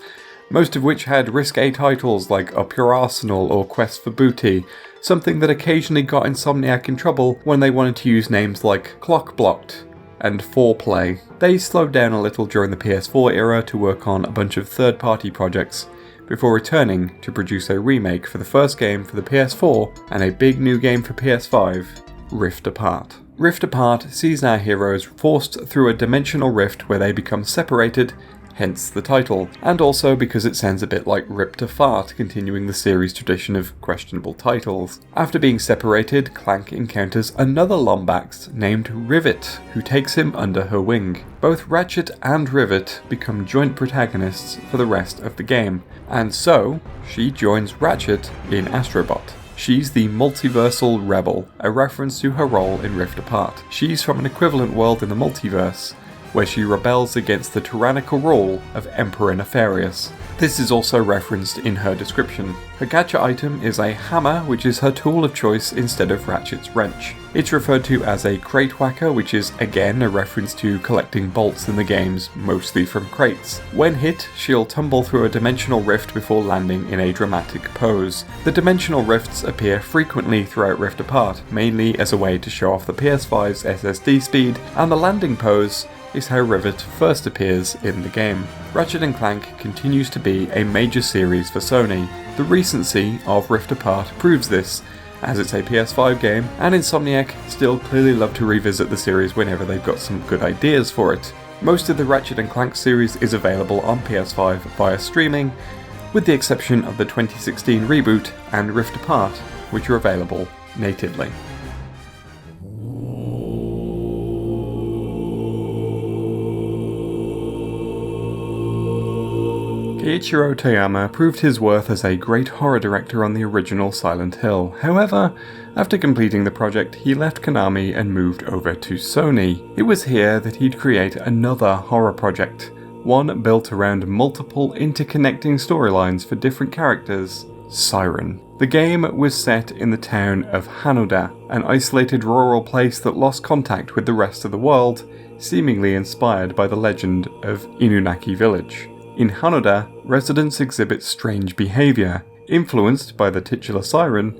most of which had risque titles like Up Your Arsenal or Quest for Booty, something that occasionally got Insomniac in trouble when they wanted to use names like Clock Blocked and 4Play. They slowed down a little during the PS4 era to work on a bunch of third-party projects, before returning to produce a remake for the first game for the PS4 and a big new game for PS5, Rift Apart. Rift Apart sees our heroes forced through a dimensional rift where they become separated, hence the title, and also because it sounds a bit like Rip to Fart, continuing the series' tradition of questionable titles. After being separated, Clank encounters another Lombax named Rivet, who takes him under her wing. Both Ratchet and Rivet become joint protagonists for the rest of the game, and so she joins Ratchet in Astro Bot. She's the multiversal rebel, a reference to her role in Rift Apart. She's from an equivalent world in the multiverse, where she rebels against the tyrannical rule of Emperor Nefarious. This is also referenced in her description. Her gacha item is a hammer, which is her tool of choice instead of Ratchet's wrench. It's referred to as a crate whacker, which is again a reference to collecting bolts in the games, mostly from crates. When hit, she'll tumble through a dimensional rift before landing in a dramatic pose. The dimensional rifts appear frequently throughout Rift Apart, mainly as a way to show off the PS5's SSD speed, and the landing pose is how Rivet first appears in the game. Ratchet and Clank continues to be a major series for Sony. The recency of Rift Apart proves this, as it's a PS5 game, and Insomniac still clearly love to revisit the series whenever they've got some good ideas for it. Most of the Ratchet and Clank series is available on PS5 via streaming, with the exception of the 2016 reboot and Rift Apart, which are available natively. Eiichiro Toyama proved his worth as a great horror director on the original Silent Hill. However, after completing the project, he left Konami and moved over to Sony. It was here that he'd create another horror project, one built around multiple interconnecting storylines for different characters, Siren. The game was set in the town of Hanoda, an isolated rural place that lost contact with the rest of the world, seemingly inspired by the legend of Inunaki Village. In Hanoda, residents exhibit strange behaviour, influenced by the titular siren,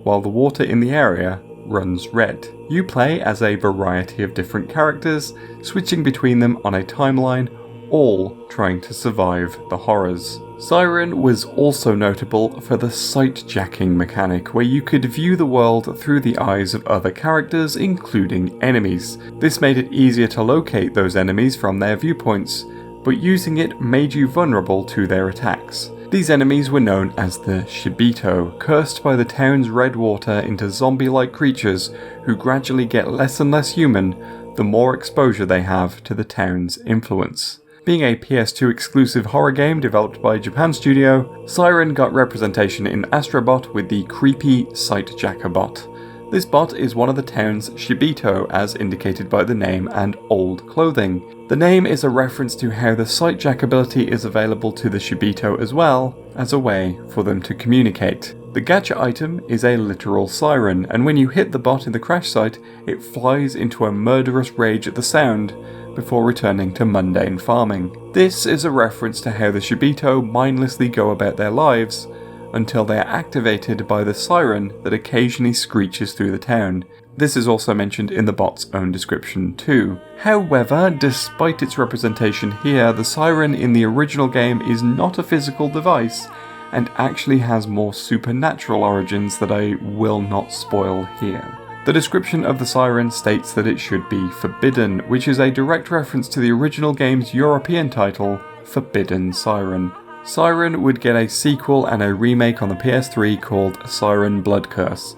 while the water in the area runs red. You play as a variety of different characters, switching between them on a timeline, all trying to survive the horrors. Siren was also notable for the sight-jacking mechanic, where you could view the world through the eyes of other characters, including enemies. This made it easier to locate those enemies from their viewpoints, but using it made you vulnerable to their attacks. These enemies were known as the Shibito, cursed by the town's red water into zombie-like creatures who gradually get less and less human the more exposure they have to the town's influence. Being a PS2 exclusive horror game developed by Japan Studio, Siren got representation in Astro Bot with the creepy Sight-Jacker bot. This bot is one of the town's Shibito, as indicated by the name and old clothing. The name is a reference to how the Sight-Jack ability is available to the Shibito as well, as a way for them to communicate. The gacha item is a literal siren, and when you hit the bot in the crash site, it flies into a murderous rage at the sound, before returning to mundane farming. This is a reference to how the Shibito mindlessly go about their lives, until they are activated by the siren that occasionally screeches through the town. This is also mentioned in the bot's own description too. However, despite its representation here, the siren in the original game is not a physical device, and actually has more supernatural origins that I will not spoil here. The description of the siren states that it should be forbidden, which is a direct reference to the original game's European title, Forbidden Siren. Siren would get a sequel and a remake on the PS3 called Siren Blood Curse.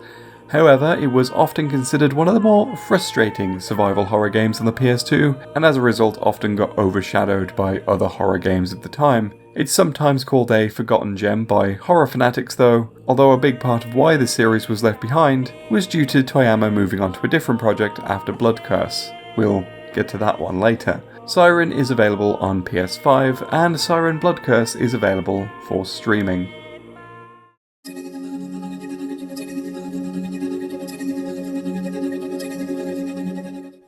However, it was often considered one of the more frustrating survival horror games on the PS2, and as a result often got overshadowed by other horror games of the time. It's sometimes called a forgotten gem by horror fanatics though, although a big part of why the series was left behind was due to Toyama moving on to a different project after Blood Curse. We'll get to that one later. Siren is available on PS5, and Siren Blood Curse is available for streaming.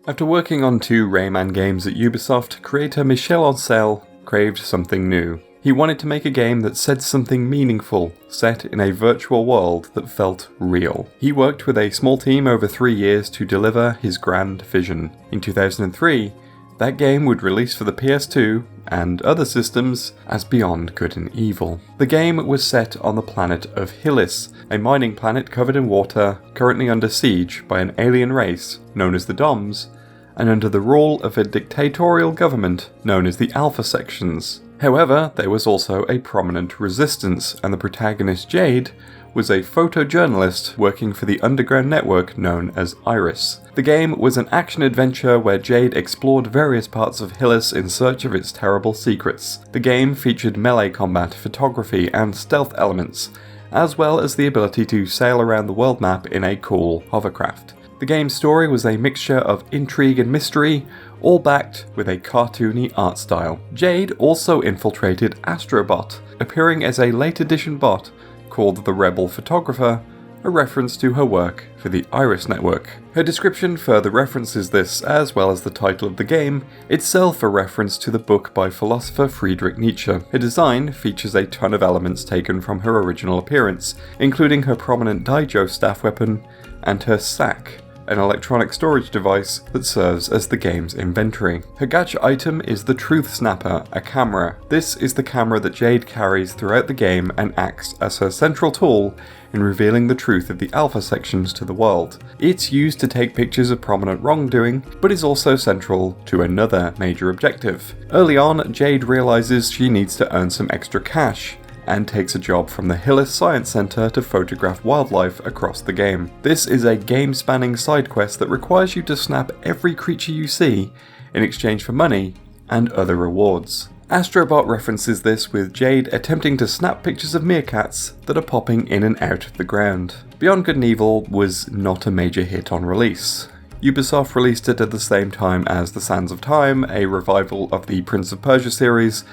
After working on 2 Rayman games at Ubisoft, creator Michel Ancel craved something new. He wanted to make a game that said something meaningful, set in a virtual world that felt real. He worked with a small team over 3 years to deliver his grand vision. In 2003, that game would release for the PS2 and other systems as Beyond Good and Evil. The game was set on the planet of Hillis, a mining planet covered in water, currently under siege by an alien race known as the Doms, and under the rule of a dictatorial government known as the Alpha Sections. However, there was also a prominent resistance, and the protagonist Jade was a photojournalist working for the underground network known as Iris. The game was an action-adventure where Jade explored various parts of Hillis in search of its terrible secrets. The game featured melee combat, photography, and stealth elements, as well as the ability to sail around the world map in a cool hovercraft. The game's story was a mixture of intrigue and mystery, all backed with a cartoony art style. Jade also infiltrated Astro Bot, appearing as a late edition bot called the Rebel Photographer, a reference to her work for the Iris Network. Her description further references this, as well as the title of the game, itself a reference to the book by philosopher Friedrich Nietzsche. Her design features a ton of elements taken from her original appearance, including her prominent Daijo staff weapon and her sack, an electronic storage device that serves as the game's inventory. Her gacha item is the Truth Snapper, a camera. This is the camera that Jade carries throughout the game and acts as her central tool in revealing the truth of the Alpha Sections to the world. It's used to take pictures of prominent wrongdoing, but is also central to another major objective. Early on, Jade realizes she needs to earn some extra cash, and takes a job from the Hillis Science Center to photograph wildlife across the game. This is a game-spanning side quest that requires you to snap every creature you see in exchange for money and other rewards. Astro Bot references this with Jade attempting to snap pictures of meerkats that are popping in and out of the ground. Beyond Good and Evil was not a major hit on release. Ubisoft released it at the same time as The Sands of Time, a revival of the Prince of Persia series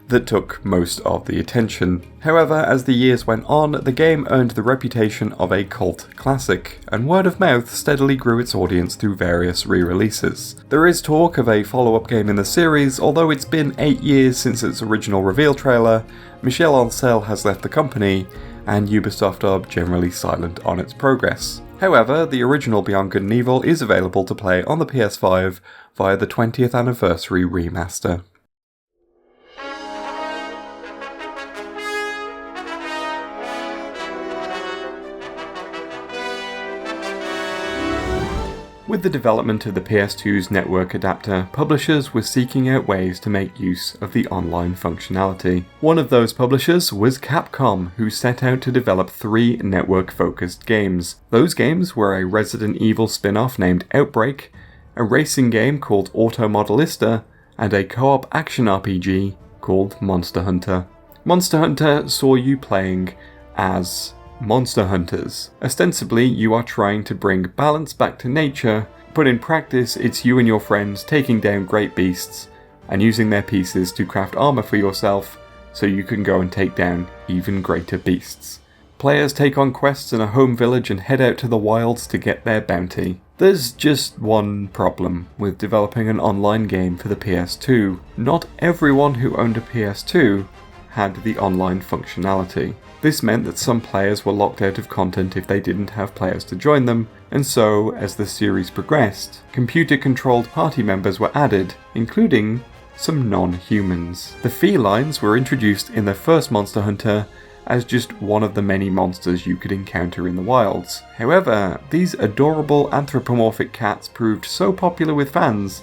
that took most of the attention. However, as the years went on, the game earned the reputation of a cult classic, and word of mouth steadily grew its audience through various re-releases. There is talk of a follow-up game in the series, although it's been 8 years since its original reveal trailer, Michel Ancel has left the company, and Ubisoft are generally silent on its progress. However, the original Beyond Good and Evil is available to play on the PS5 via the 20th anniversary remaster. With the development of the PS2's network adapter, publishers were seeking out ways to make use of the online functionality. One of those publishers was Capcom, who set out to develop 3 network-focused games. Those games were a Resident Evil spin-off named Outbreak, a racing game called Auto Modelista, and a co-op action RPG called Monster Hunter. Monster Hunter saw you playing as monster hunters. Ostensibly, you are trying to bring balance back to nature, but in practice, it's you and your friends taking down great beasts and using their pieces to craft armor for yourself so you can go and take down even greater beasts. Players take on quests in a home village and head out to the wilds to get their bounty. There's just one problem with developing an online game for the PS2. Not everyone who owned a PS2 had the online functionality. This meant that some players were locked out of content if they didn't have players to join them, and so, as the series progressed, computer-controlled party members were added, including some non-humans. The felines were introduced in the first Monster Hunter as just one of the many monsters you could encounter in the wilds. However, these adorable anthropomorphic cats proved so popular with fans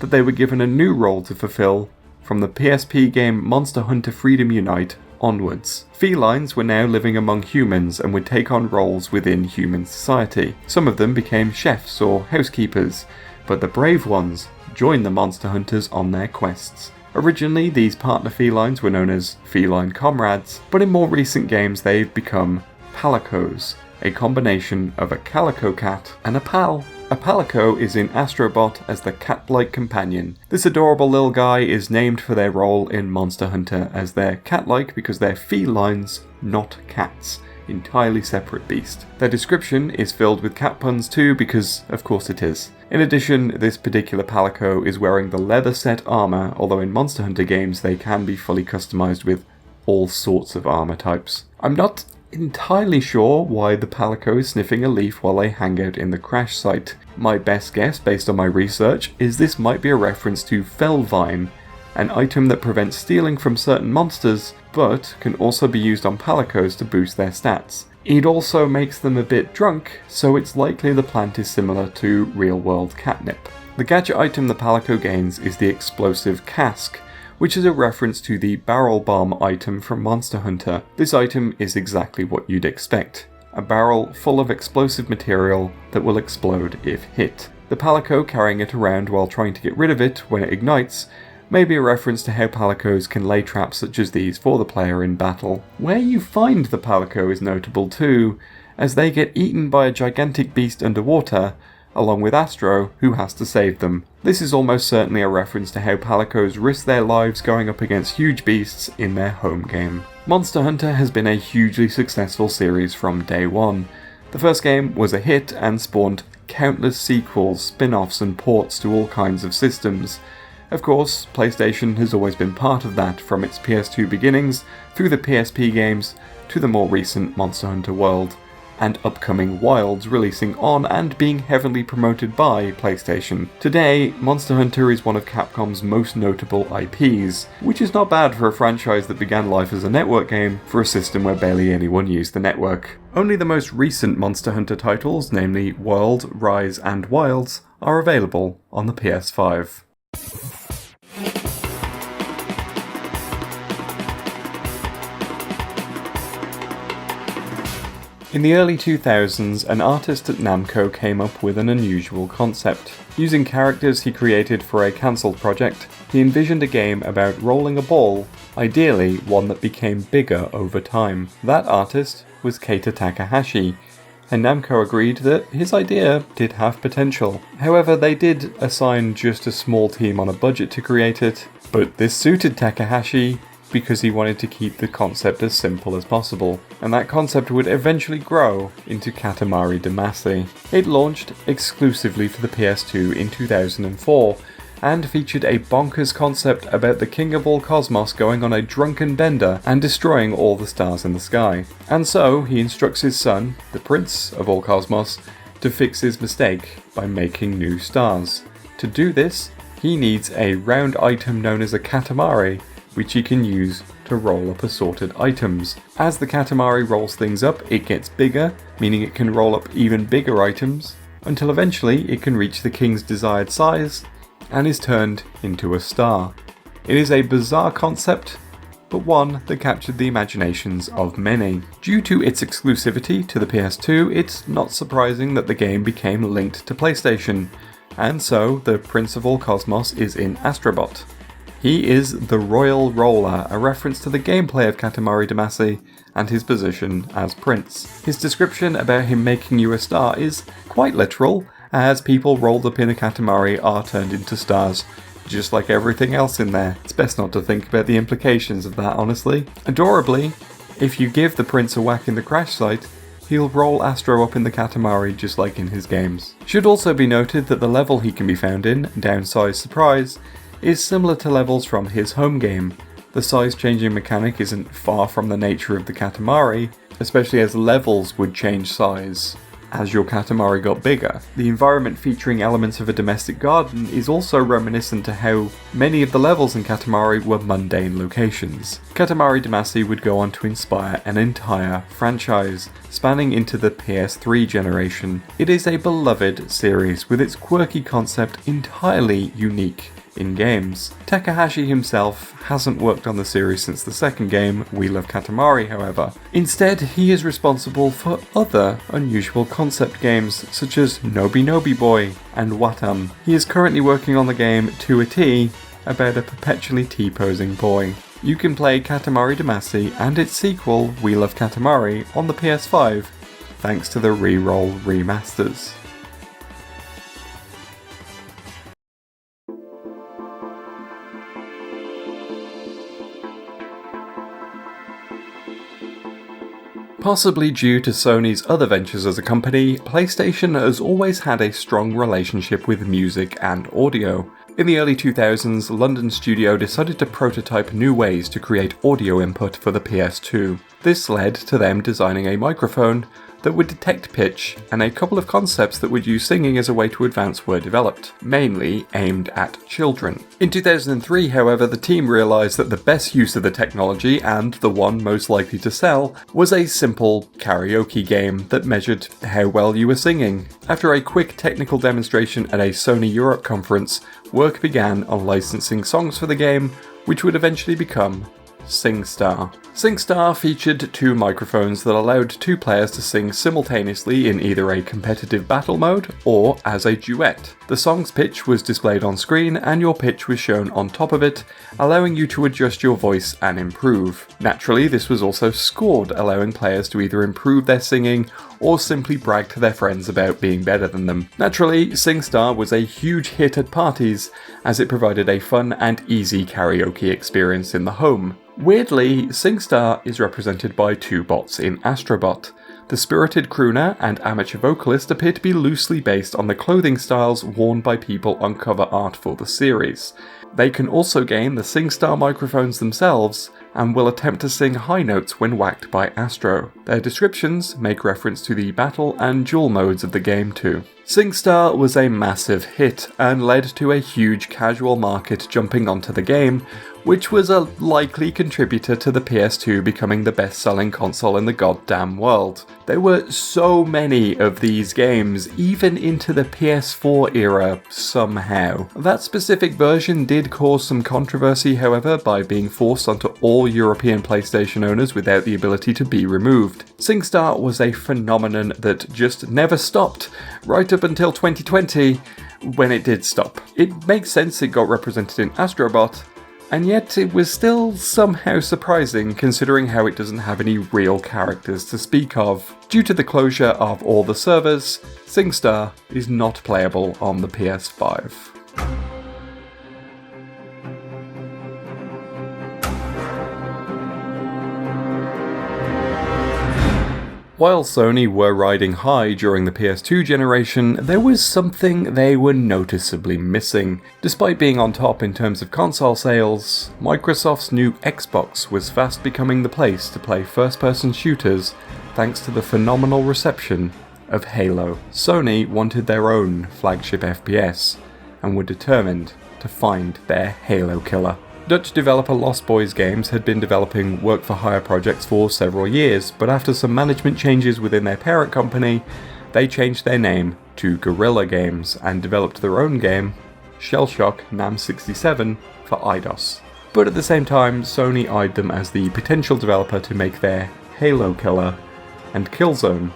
that they were given a new role to fulfill from the PSP game Monster Hunter Freedom Unite onwards. Felines were now living among humans and would take on roles within human society. Some of them became chefs or housekeepers, but the brave ones joined the monster hunters on their quests. Originally, these partner felines were known as feline comrades, but in more recent games they've become palicos, a combination of a calico cat and a pal. A palico is in Astro Bot as the cat-like companion. This adorable little guy is named for their role in Monster Hunter, as they're cat-like because they're felines, not cats. Entirely separate beast. Their description is filled with cat puns too, because of course it is. In addition, this particular palico is wearing the leather set armor, although in Monster Hunter games they can be fully customized with all sorts of armor types. I'm not entirely sure why the palico is sniffing a leaf while they hang out in the crash site. My best guess, based on my research, is this might be a reference to Fellvine, an item that prevents stealing from certain monsters, but can also be used on palicos to boost their stats. It also makes them a bit drunk, so it's likely the plant is similar to real-world catnip. The gadget item the palico gains is the explosive cask, which is a reference to the barrel bomb item from Monster Hunter. This item is exactly what you'd expect. A barrel full of explosive material that will explode if hit. The palico carrying it around while trying to get rid of it when it ignites may be a reference to how palicos can lay traps such as these for the player in battle. Where you find the palico is notable too, as they get eaten by a gigantic beast underwater, along with Astro, who has to save them. This is almost certainly a reference to how palicos risk their lives going up against huge beasts in their home game. Monster Hunter has been a hugely successful series from day one. The first game was a hit and spawned countless sequels, spin-offs and ports to all kinds of systems. Of course, PlayStation has always been part of that, from its PS2 beginnings, through the PSP games, to the more recent Monster Hunter World, and upcoming Wilds releasing on and being heavily promoted by PlayStation. Today, Monster Hunter is one of Capcom's most notable IPs, which is not bad for a franchise that began life as a network game for a system where barely anyone used the network. Only the most recent Monster Hunter titles, namely World, Rise and Wilds, are available on the PS5. In the early 2000s, an artist at Namco came up with an unusual concept. Using characters he created for a cancelled project, he envisioned a game about rolling a ball, ideally one that became bigger over time. That artist was Keita Takahashi, and Namco agreed that his idea did have potential. However, they did assign just a small team on a budget to create it, but this suited Takahashi because he wanted to keep the concept as simple as possible, and that concept would eventually grow into Katamari Damacy. It launched exclusively for the PS2 in 2004, and featured a bonkers concept about the king of all cosmos going on a drunken bender and destroying all the stars in the sky. And so, he instructs his son, the prince of all cosmos, to fix his mistake by making new stars. To do this, he needs a round item known as a Katamari, which he can use to roll up assorted items. As the Katamari rolls things up, it gets bigger, meaning it can roll up even bigger items, until eventually it can reach the king's desired size, and is turned into a star. It is a bizarre concept, but one that captured the imaginations of many. Due to its exclusivity to the PS2, it's not surprising that the game became linked to PlayStation, and so the Prince of All Cosmos is in Astro Bot. He is the Royal Roller, a reference to the gameplay of Katamari Damacy and his position as Prince. His description about him making you a star is quite literal, as people rolled up in a Katamari are turned into stars, just like everything else in there. It's best not to think about the implications of that, honestly. Adorably, if you give the Prince a whack in the crash site, he'll roll Astro up in the Katamari just like in his games. Should also be noted that the level he can be found in, Downsize Surprise, is similar to levels from his home game. The size changing mechanic isn't far from the nature of the Katamari, especially as levels would change size as your Katamari got bigger. The environment featuring elements of a domestic garden is also reminiscent to how many of the levels in Katamari were mundane locations. Katamari Damacy would go on to inspire an entire franchise, spanning into the PS3 generation. It is a beloved series with its quirky concept entirely unique in games. Takahashi himself hasn't worked on the series since the second game, We Love Katamari, however. Instead, he is responsible for other unusual concept games, such as Nobi Nobi Boy and Watam. He is currently working on the game To a T, about a perpetually T-posing boy. You can play Katamari Damacy and its sequel, We Love Katamari, on the PS5, thanks to the Reroll remasters. Possibly due to Sony's other ventures as a company, PlayStation has always had a strong relationship with music and audio. In the early 2000s, London studio decided to prototype new ways to create audio input for the PS2. This led to them designing a microphone that would detect pitch, and a couple of concepts that would use singing as a way to advance were developed, mainly aimed at children. In 2003, however, the team realised that the best use of the technology, and the one most likely to sell, was a simple karaoke game that measured how well you were singing. After a quick technical demonstration at a Sony Europe conference, work began on licensing songs for the game, which would eventually become SingStar. SingStar featured two microphones that allowed two players to sing simultaneously in either a competitive battle mode or as a duet. The song's pitch was displayed on screen and your pitch was shown on top of it, allowing you to adjust your voice and improve. Naturally, this was also scored, allowing players to either improve their singing or simply brag to their friends about being better than them. Naturally, SingStar was a huge hit at parties, as it provided a fun and easy karaoke experience in the home. Weirdly, SingStar is represented by two bots in Astro Bot. The spirited crooner and amateur vocalist appear to be loosely based on the clothing styles worn by people on cover art for the series. They can also gain the SingStar microphones themselves, and will attempt to sing high notes when whacked by Astro. Their descriptions make reference to the battle and duel modes of the game too. SingStar was a massive hit and led to a huge casual market jumping onto the game, which was a likely contributor to the PS2 becoming the best-selling console in the goddamn world. There were so many of these games, even into the PS4 era somehow. That specific version did cause some controversy, however, by being forced onto all European PlayStation owners without the ability to be removed. SingStar was a phenomenon that just never stopped, right up until 2020, when it did stop. It makes sense it got represented in Astro Bot, and yet it was still somehow surprising considering how it doesn't have any real characters to speak of. Due to the closure of all the servers, SingStar is not playable on the PS5. While Sony were riding high during the PS2 generation, there was something they were noticeably missing. Despite being on top in terms of console sales, Microsoft's new Xbox was fast becoming the place to play first-person shooters thanks to the phenomenal reception of Halo. Sony wanted their own flagship FPS and were determined to find their Halo killer. Dutch developer Lost Boys Games had been developing work-for-hire projects for several years, but after some management changes within their parent company, they changed their name to Guerrilla Games and developed their own game, Shellshock NAM67, for IDOS. But at the same time, Sony eyed them as the potential developer to make their Halo killer, and Killzone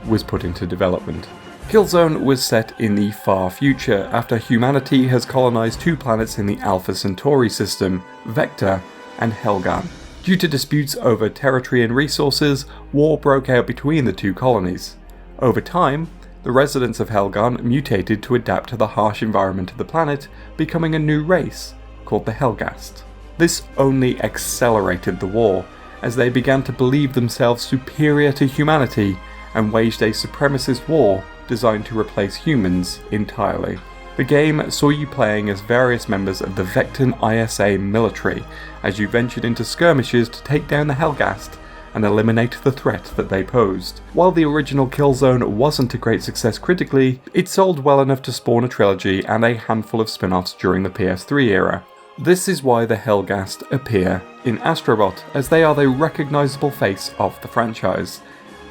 was put into development. Killzone was set in the far future after humanity has colonized two planets in the Alpha Centauri system, Vector and Helghan. Due to disputes over territory and resources, war broke out between the two colonies. Over time, the residents of Helghan mutated to adapt to the harsh environment of the planet, becoming a new race called the Helghast. This only accelerated the war, as they began to believe themselves superior to humanity and waged a supremacist war designed to replace humans entirely. The game saw you playing as various members of the Vecton ISA military as you ventured into skirmishes to take down the Helghast and eliminate the threat that they posed. While the original Killzone wasn't a great success critically, it sold well enough to spawn a trilogy and a handful of spin-offs during the PS3 era. This is why the Helghast appear in Astro Bot, as they are the recognisable face of the franchise.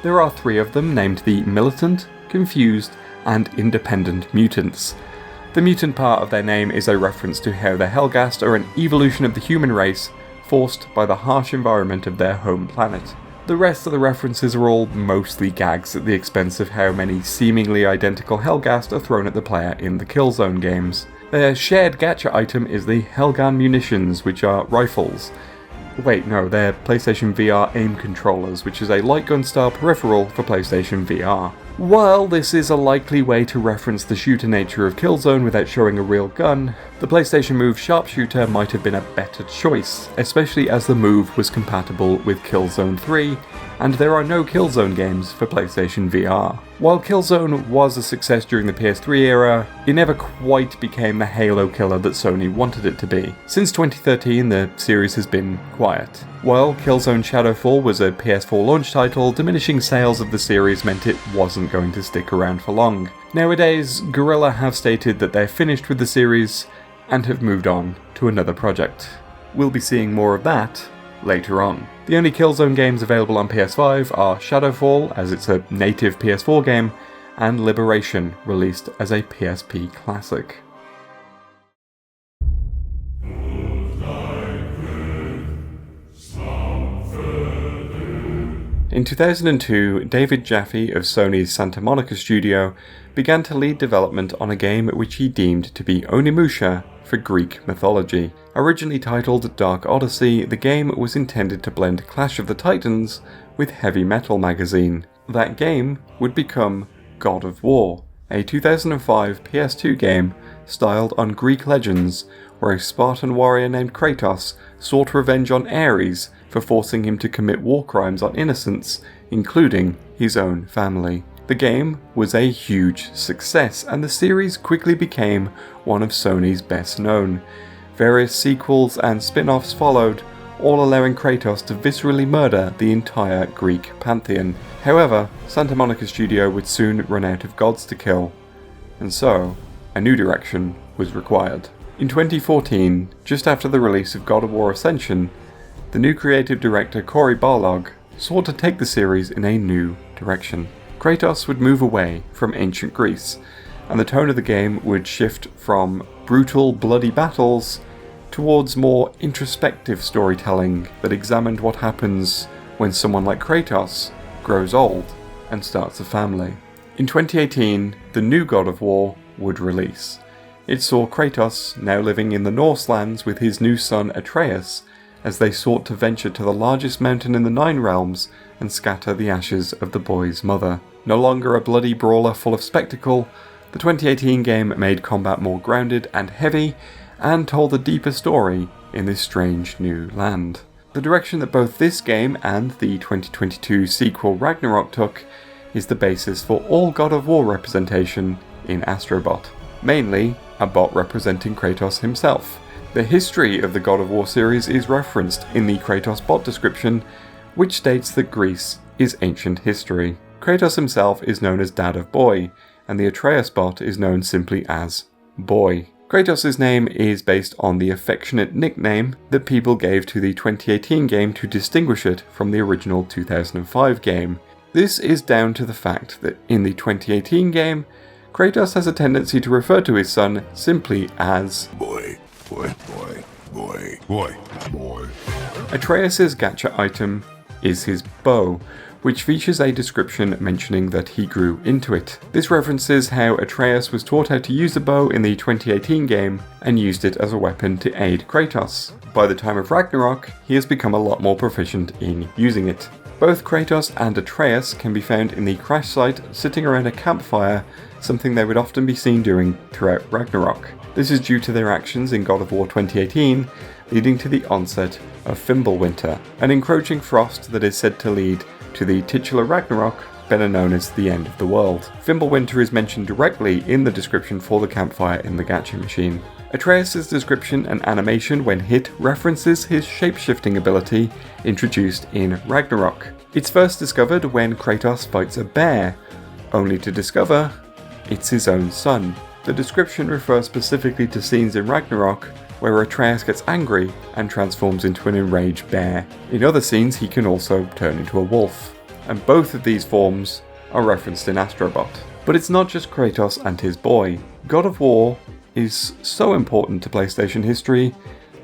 There are three of them named the Militant, Confused, and Independent Mutants. The mutant part of their name is a reference to how the Helghast are an evolution of the human race, forced by the harsh environment of their home planet. The rest of the references are all mostly gags at the expense of how many seemingly identical Helghast are thrown at the player in the Killzone games. Their shared gacha item is the Helghan munitions, which are rifles. Wait, no, they're PlayStation VR aim controllers, which is a light gun style peripheral for PlayStation VR. While this is a likely way to reference the shooter nature of Killzone without showing a real gun, the PlayStation Move Sharpshooter might have been a better choice, especially as the move was compatible with Killzone 3, and there are no Killzone games for PlayStation VR. While Killzone was a success during the PS3 era, it never quite became the Halo killer that Sony wanted it to be. Since 2013, the series has been quiet. While Killzone Shadowfall was a PS4 launch title, diminishing sales of the series meant it wasn't going to stick around for long. Nowadays, Guerrilla have stated that they're finished with the series and have moved on to another project. We'll be seeing more of that later on. The only Killzone games available on PS5 are Shadowfall, as it's a native PS4 game, and Liberation, released as a PSP classic. In 2002, David Jaffe of Sony's Santa Monica studio began to lead development on a game which he deemed to be Onimusha for Greek mythology. Originally titled Dark Odyssey, the game was intended to blend Clash of the Titans with Heavy Metal magazine. That game would become God of War, a 2005 PS2 game styled on Greek legends where a Spartan warrior named Kratos sought revenge on Ares for forcing him to commit war crimes on innocents, including his own family. The game was a huge success, and the series quickly became one of Sony's best known. Various sequels and spin-offs followed, all allowing Kratos to viscerally murder the entire Greek pantheon. However, Santa Monica Studio would soon run out of gods to kill, and so a new direction was required. In 2014, just after the release of God of War Ascension, the new creative director Cory Barlog sought to take the series in a new direction. Kratos would move away from ancient Greece, and the tone of the game would shift from brutal, bloody battles towards more introspective storytelling that examined what happens when someone like Kratos grows old and starts a family. In 2018, the new God of War would release. It saw Kratos now living in the Norse lands with his new son Atreus as they sought to venture to the largest mountain in the Nine Realms and scatter the ashes of the boy's mother. No longer a bloody brawler full of spectacle, the 2018 game made combat more grounded and heavy and told a deeper story in this strange new land. The direction that both this game and the 2022 sequel Ragnarok took is the basis for all God of War representation in Astro Bot. Mainly, a bot representing Kratos himself. The history of the God of War series is referenced in the Kratos bot description, which states that Greece is ancient history. Kratos himself is known as Dad of Boy, and the Atreus bot is known simply as Boy. Kratos' name is based on the affectionate nickname that people gave to the 2018 game to distinguish it from the original 2005 game. This is down to the fact that in the 2018 game, Kratos has a tendency to refer to his son simply as Boy, boy, boy, boy, boy, boy. Atreus' gacha item is his bow, which features a description mentioning that he grew into it. This references how Atreus was taught how to use a bow in the 2018 game and used it as a weapon to aid Kratos. By the time of Ragnarok, he has become a lot more proficient in using it. Both Kratos and Atreus can be found in the crash site sitting around a campfire, something they would often be seen doing throughout Ragnarok. This is due to their actions in God of War 2018, leading to the onset of Fimbulwinter, an encroaching frost that is said to lead to the titular Ragnarok, better known as the end of the world. Fimbulwinter is mentioned directly in the description for the campfire in the gacha machine. Atreus' description and animation when hit references his shape-shifting ability introduced in Ragnarok. It's first discovered when Kratos fights a bear, only to discover it's his own son. The description refers specifically to scenes in Ragnarok where Atreus gets angry and transforms into an enraged bear. In other scenes he can also turn into a wolf, and both of these forms are referenced in Astro Bot. But it's not just Kratos and his boy. God of War is so important to PlayStation history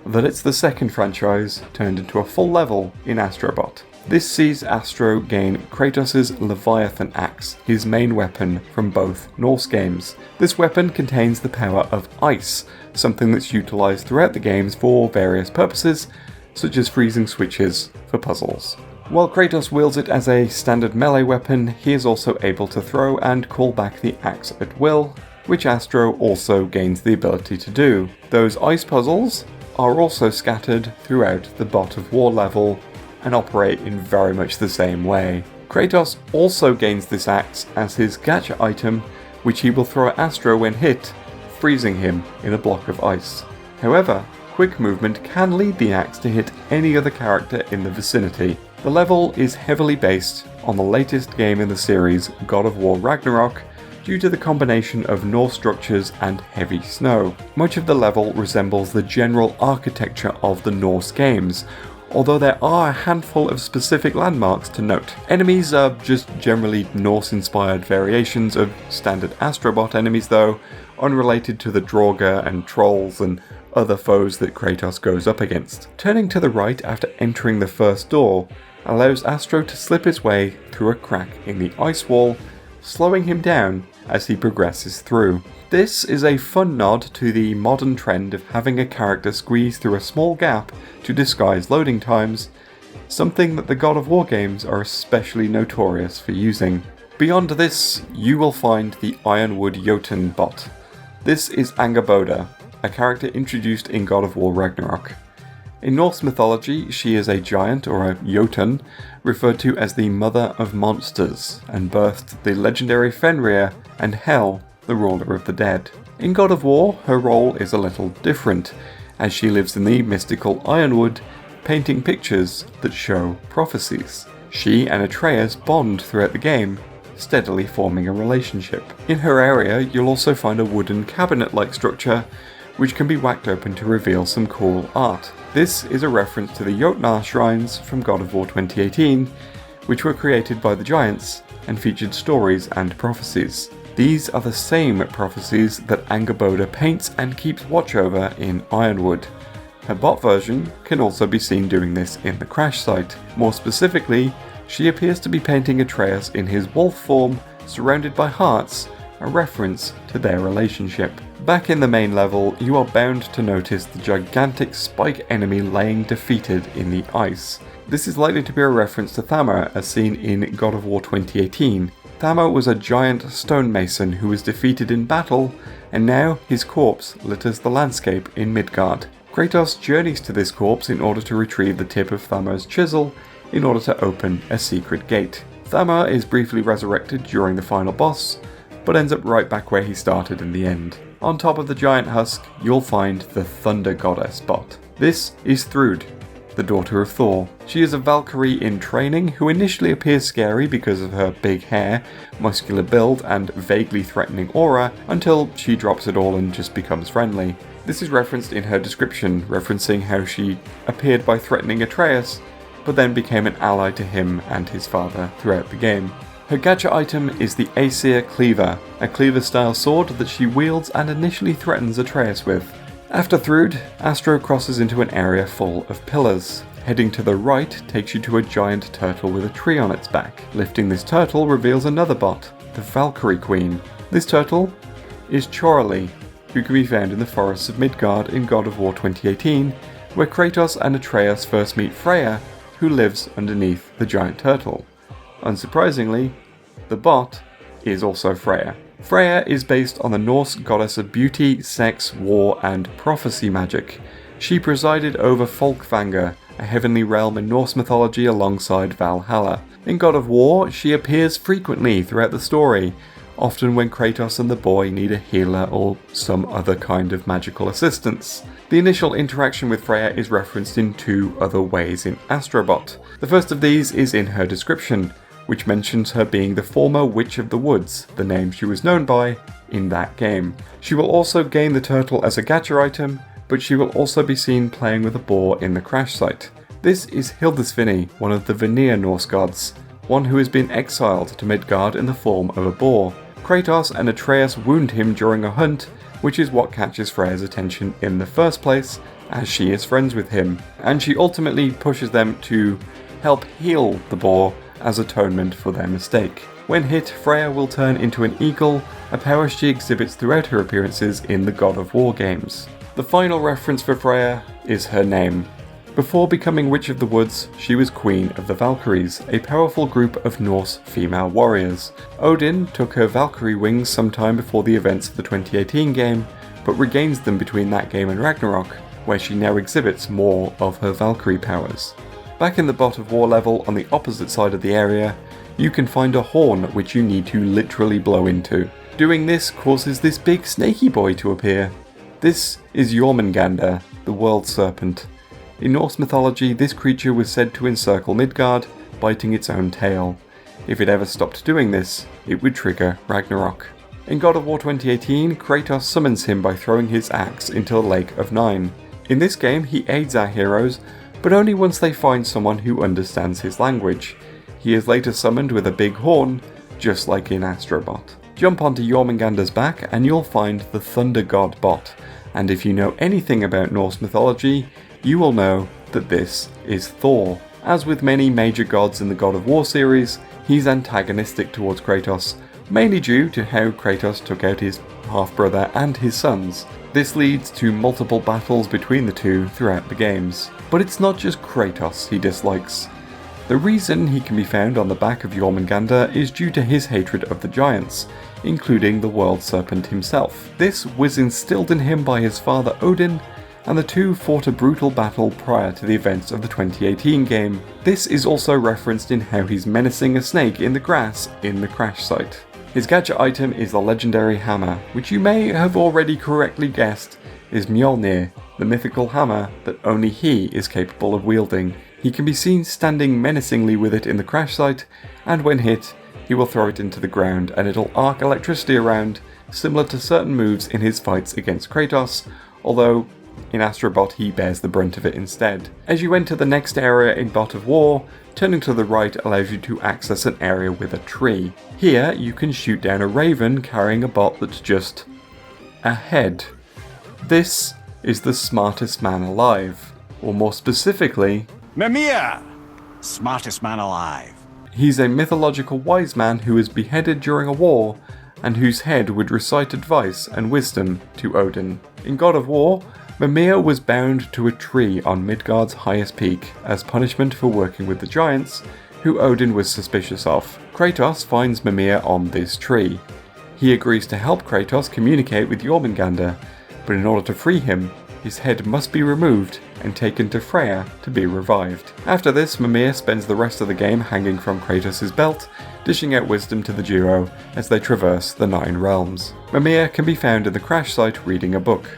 that it's the second franchise turned into a full level in Astro Bot. This sees Astro gain Kratos' Leviathan Axe, his main weapon from both Norse games. This weapon contains the power of ice, something that's utilised throughout the games for various purposes, such as freezing switches for puzzles. While Kratos wields it as a standard melee weapon, he is also able to throw and call back the axe at will, which Astro also gains the ability to do. Those ice puzzles are also scattered throughout the Bot of War level and operate in very much the same way. Kratos also gains this axe as his gacha item, which he will throw at Astro when hit, freezing him in a block of ice. However, quick movement can lead the axe to hit any other character in the vicinity. The level is heavily based on the latest game in the series, God of War Ragnarok, due to the combination of Norse structures and heavy snow. Much of the level resembles the general architecture of the Norse games, although there are a handful of specific landmarks to note. Enemies are just generally Norse-inspired variations of standard Astro Bot enemies though, unrelated to the Draugr and Trolls and other foes that Kratos goes up against. Turning to the right after entering the first door allows Astro to slip his way through a crack in the ice wall, slowing him down as he progresses through. This is a fun nod to the modern trend of having a character squeeze through a small gap to disguise loading times, something that the God of War games are especially notorious for using. Beyond this, you will find the Ironwood Jotun bot. This is Angerboda, a character introduced in God of War Ragnarok. In Norse mythology, she is a giant, or a Jotun, referred to as the mother of monsters, and birthed the legendary Fenrir and Hel, the ruler of the dead. In God of War, her role is a little different, as she lives in the mystical Ironwood, painting pictures that show prophecies. She and Atreus bond throughout the game, steadily forming a relationship. In her area, you'll also find a wooden cabinet-like structure which can be whacked open to reveal some cool art. This is a reference to the Jotnar shrines from God of War 2018, which were created by the Giants and featured stories and prophecies. These are the same prophecies that Angerboda paints and keeps watch over in Ironwood. Her bot version can also be seen doing this in the crash site. More specifically, she appears to be painting Atreus in his wolf form, surrounded by hearts, a reference to their relationship. Back in the main level, you are bound to notice the gigantic spike enemy laying defeated in the ice. This is likely to be a reference to Thamur as seen in God of War 2018. Thamur was a giant stonemason who was defeated in battle, and now his corpse litters the landscape in Midgard. Kratos journeys to this corpse in order to retrieve the tip of Thamur's chisel in order to open a secret gate. Thamur is briefly resurrected during the final boss, but ends up right back where he started in the end. On top of the giant husk, you'll find the Thunder Goddess bot. This is Thrud, the daughter of Thor. She is a Valkyrie in training who initially appears scary because of her big hair, muscular build, and vaguely threatening aura, until she drops it all and just becomes friendly. This is referenced in her description, referencing how she appeared by threatening Atreus, but then became an ally to him and his father throughout the game. Her gacha item is the Aesir Cleaver, a cleaver-style sword that she wields and initially threatens Atreus with. After Thrud, Astro crosses into an area full of pillars. Heading to the right takes you to a giant turtle with a tree on its back. Lifting this turtle reveals another bot, the Valkyrie Queen. This turtle is Chorley, who can be found in the forests of Midgard in God of War 2018, where Kratos and Atreus first meet Freya, who lives underneath the giant turtle. Unsurprisingly, the bot is also Freya. Freya is based on the Norse goddess of beauty, sex, war, and prophecy magic. She presided over Folkvanger, a heavenly realm in Norse mythology alongside Valhalla. In God of War, she appears frequently throughout the story, often when Kratos and the boy need a healer or some other kind of magical assistance. The initial interaction with Freya is referenced in two other ways in Astro Bot. The first of these is in her description, which mentions her being the former Witch of the Woods, the name she was known by in that game. She will also gain the turtle as a gacha item, but she will also be seen playing with a boar in the crash site. This is Hildisvini, one of the Vanir Norse gods, one who has been exiled to Midgard in the form of a boar. Kratos and Atreus wound him during a hunt, which is what catches Freya's attention in the first place, as she is friends with him, and she ultimately pushes them to help heal the boar as atonement for their mistake. When hit, Freya will turn into an eagle, a power she exhibits throughout her appearances in the God of War games. The final reference for Freya is her name. Before becoming Witch of the Woods, she was Queen of the Valkyries, a powerful group of Norse female warriors. Odin took her Valkyrie wings sometime before the events of the 2018 game, but regains them between that game and Ragnarok, where she now exhibits more of her Valkyrie powers. Back in the Bot of War level on the opposite side of the area, you can find a horn which you need to literally blow into. Doing this causes this big snaky boy to appear. This is Jormungandr, the World Serpent. In Norse mythology, this creature was said to encircle Midgard, biting its own tail. If it ever stopped doing this, it would trigger Ragnarok. In God of War 2018, Kratos summons him by throwing his axe into the Lake of Nine. In this game, he aids our heroes, but only once they find someone who understands his language. He is later summoned with a big horn, just like in Astro Bot. Jump onto Jormungandr's back and you'll find the Thunder God bot, and if you know anything about Norse mythology, you will know that this is Thor. As with many major gods in the God of War series, he's antagonistic towards Kratos, mainly due to how Kratos took out his half-brother and his sons. This leads to multiple battles between the two throughout the games. But it's not just Kratos he dislikes. The reason he can be found on the back of Jormungandr is due to his hatred of the giants, including the World Serpent himself. This was instilled in him by his father Odin, and the two fought a brutal battle prior to the events of the 2018 game. This is also referenced in how he's menacing a snake in the grass in the crash site. His gacha item is the legendary hammer, which you may have already correctly guessed is Mjolnir, the mythical hammer that only he is capable of wielding. He can be seen standing menacingly with it in the crash site, and when hit, he will throw it into the ground and it'll arc electricity around, similar to certain moves in his fights against Kratos, although in Astro Bot he bears the brunt of it instead. As you enter the next area in Bot of War, turning to the right allows you to access an area with a tree. Here you can shoot down a raven carrying a bot that's just a head. This is the smartest man alive, or more specifically, Mamiya! Smartest man alive. He's a mythological wise man who was beheaded during a war and whose head would recite advice and wisdom to Odin. In God of War, Mimir was bound to a tree on Midgard's highest peak as punishment for working with the giants, who Odin was suspicious of. Kratos finds Mimir on this tree. He agrees to help Kratos communicate with Jormungandr, but in order to free him, his head must be removed and taken to Freya to be revived. After this, Mimir spends the rest of the game hanging from Kratos' belt, dishing out wisdom to the duo as they traverse the 9 realms. Mimir can be found in the crash site reading a book.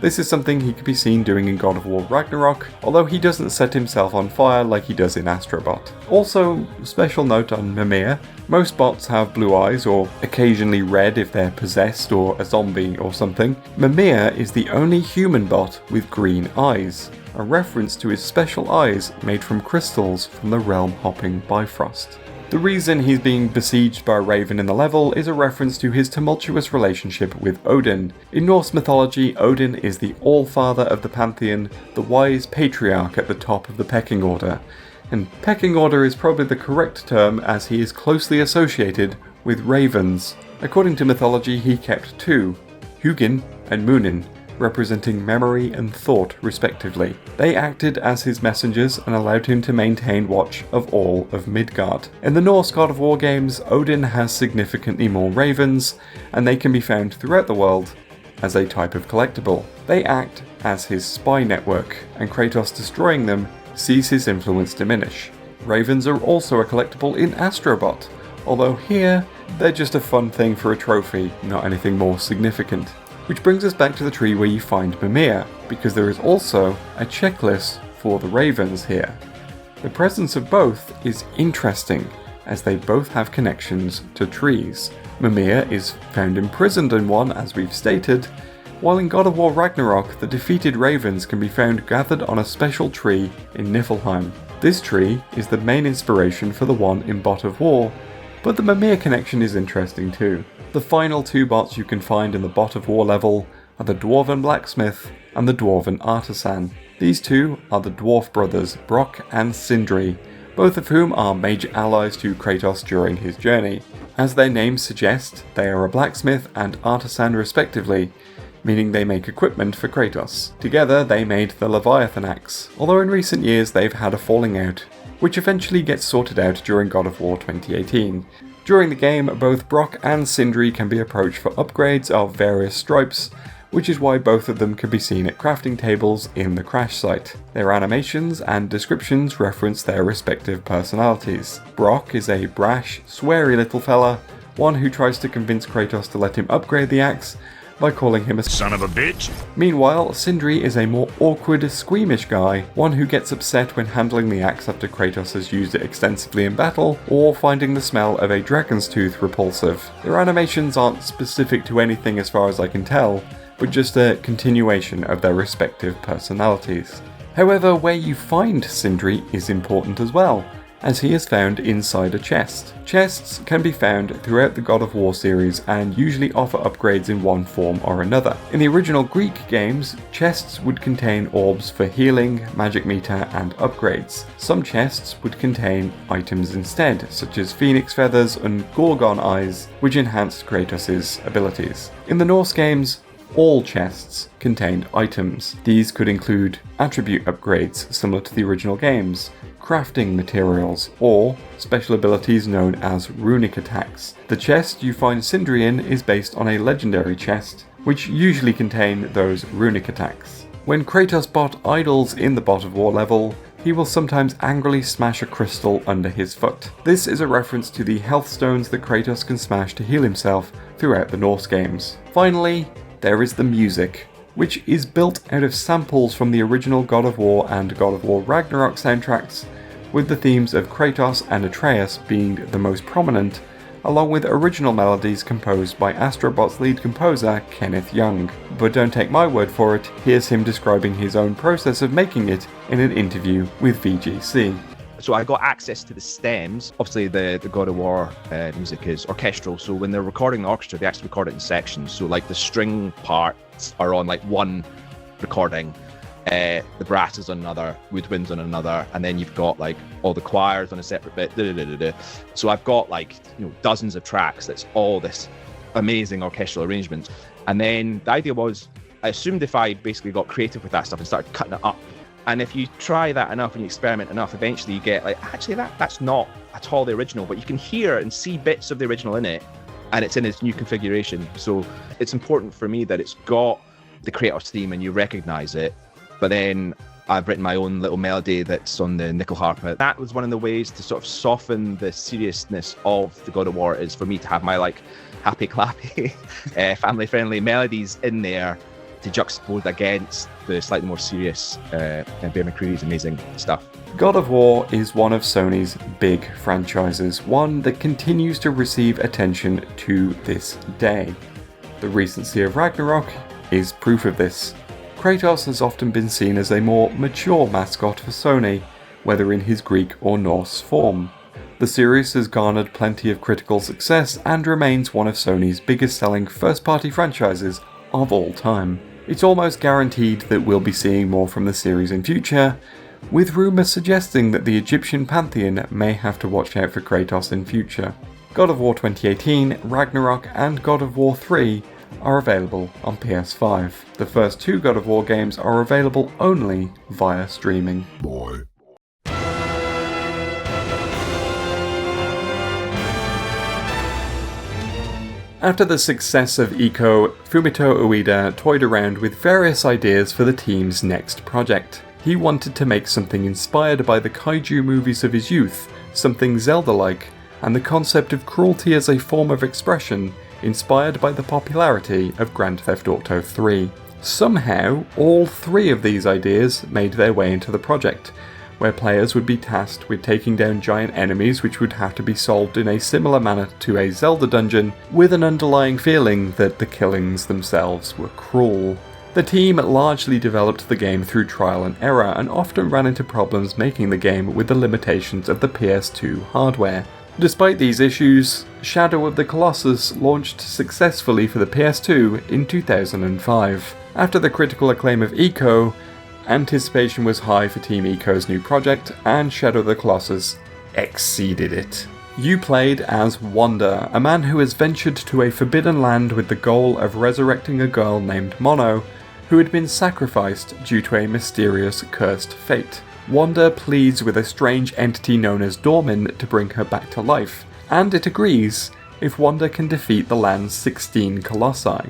This is something he can be seen doing in God of War Ragnarok, although he doesn't set himself on fire like he does in Astro Bot. Also, special note on Mimir, most bots have blue eyes, or occasionally red if they're possessed or a zombie or something. Mimir is the only human bot with green eyes, a reference to his special eyes made from crystals from the realm-hopping Bifrost. The reason he's being besieged by a raven in the level is a reference to his tumultuous relationship with Odin. In Norse mythology, Odin is the All-Father of the Pantheon, the wise patriarch at the top of the pecking order. And pecking order is probably the correct term as he is closely associated with ravens. According to mythology, he kept 2, Hugin and Munin, representing memory and thought respectively. They acted as his messengers and allowed him to maintain watch of all of Midgard. In the Norse God of War games, Odin has significantly more ravens, and they can be found throughout the world as a type of collectible. They act as his spy network, and Kratos destroying them sees his influence diminish. Ravens are also a collectible in Astro Bot, although here they're just a fun thing for a trophy, not anything more significant. Which brings us back to the tree where you find Mimir, because there is also a checklist for the ravens here. The presence of both is interesting, as they both have connections to trees. Mimir is found imprisoned in one, as we've stated, while in God of War Ragnarok, the defeated ravens can be found gathered on a special tree in Niflheim. This tree is the main inspiration for the one in Bot of War, but the Mimir connection is interesting too. The final 2 bots you can find in the Bot of War level are the Dwarven Blacksmith and the Dwarven Artisan. These 2 are the dwarf brothers Brock and Sindri, both of whom are major allies to Kratos during his journey. As their names suggest, they are a blacksmith and artisan respectively, meaning they make equipment for Kratos. Together they made the Leviathan axe, although in recent years they've had a falling out, which eventually gets sorted out during God of War 2018. During the game, both Brock and Sindri can be approached for upgrades of various stripes, which is why both of them can be seen at crafting tables in the crash site. Their animations and descriptions reference their respective personalities. Brock is a brash, sweary little fella, one who tries to convince Kratos to let him upgrade the axe by calling him a Son of a bitch. Meanwhile, Sindri is a more awkward, squeamish guy, one who gets upset when handling the axe after Kratos has used it extensively in battle, or finding the smell of a dragon's tooth repulsive. Their animations aren't specific to anything as far as I can tell, but just a continuation of their respective personalities. However, where you find Sindri is important as well, as he is found inside a chest. Chests can be found throughout the God of War series and usually offer upgrades in one form or another. In the original Greek games, chests would contain orbs for healing, magic meter, and upgrades. Some chests would contain items instead, such as phoenix feathers and gorgon eyes, which enhanced Kratos' abilities. In the Norse games, all chests contained items. These could include attribute upgrades similar to the original games, crafting materials, or special abilities known as runic attacks. The chest you find Sindri in is based on a legendary chest, which usually contain those runic attacks. When Kratos bot idles in the Bot of War level, he will sometimes angrily smash a crystal under his foot. This is a reference to the health stones that Kratos can smash to heal himself throughout the Norse games. Finally, there is the music, which is built out of samples from the original God of War and God of War Ragnarok soundtracks, with the themes of Kratos and Atreus being the most prominent, along with original melodies composed by Astro Bot's lead composer, Kenneth Young. But don't take my word for it, here's him describing his own process of making it in an interview with VGC. So I got access to the stems. Obviously, the God of War music is orchestral, so when they're recording the orchestra, they actually record it in sections. So like the string parts are on like one recording, the brass is on another, woodwinds on another, and then you've got like all the choirs on a separate bit. So I've got like dozens of tracks that's all this amazing orchestral arrangements. And then the idea was, I assumed if I basically got creative with that stuff and started cutting it up, and if you try that enough and you experiment enough, eventually you get like, actually that's not at all the original, but you can hear and see bits of the original in it, and it's in its new configuration. So it's important for me that it's got the creator's theme and you recognize it, but then I've written my own little melody that's on the nickel harp. That was one of the ways to sort of soften the seriousness of the God of War, is for me to have my like happy clappy family friendly melodies in there to juxtapose against the slightly more serious Bear McCreary's amazing stuff. God of War is one of Sony's big franchises, one that continues to receive attention to this day. The recency of Ragnarok is proof of this. Kratos has often been seen as a more mature mascot for Sony, whether in his Greek or Norse form. The series has garnered plenty of critical success and remains one of Sony's biggest selling first-party franchises of all time. It's almost guaranteed that we'll be seeing more from the series in future, with rumours suggesting that the Egyptian pantheon may have to watch out for Kratos in future. God of War 2018, Ragnarok and God of War 3 are available on PS5. The first two God of War games are available only via streaming. Boy. After the success of Ico, Fumito Ueda toyed around with various ideas for the team's next project. He wanted to make something inspired by the kaiju movies of his youth, something Zelda-like, and the concept of cruelty as a form of expression, inspired by the popularity of Grand Theft Auto 3. Somehow, all three of these ideas made their way into the project, where players would be tasked with taking down giant enemies which would have to be solved in a similar manner to a Zelda dungeon, with an underlying feeling that the killings themselves were cruel. The team largely developed the game through trial and error, and often ran into problems making the game with the limitations of the PS2 hardware. Despite these issues, Shadow of the Colossus launched successfully for the PS2 in 2005. After the critical acclaim of Ico, anticipation was high for Team Ico's new project, and Shadow of the Colossus exceeded it. You played as Wanda, a man who has ventured to a forbidden land with the goal of resurrecting a girl named Mono, who had been sacrificed due to a mysterious cursed fate. Wanda pleads with a strange entity known as Dormin to bring her back to life, and it agrees if Wanda can defeat the land's 16 colossi.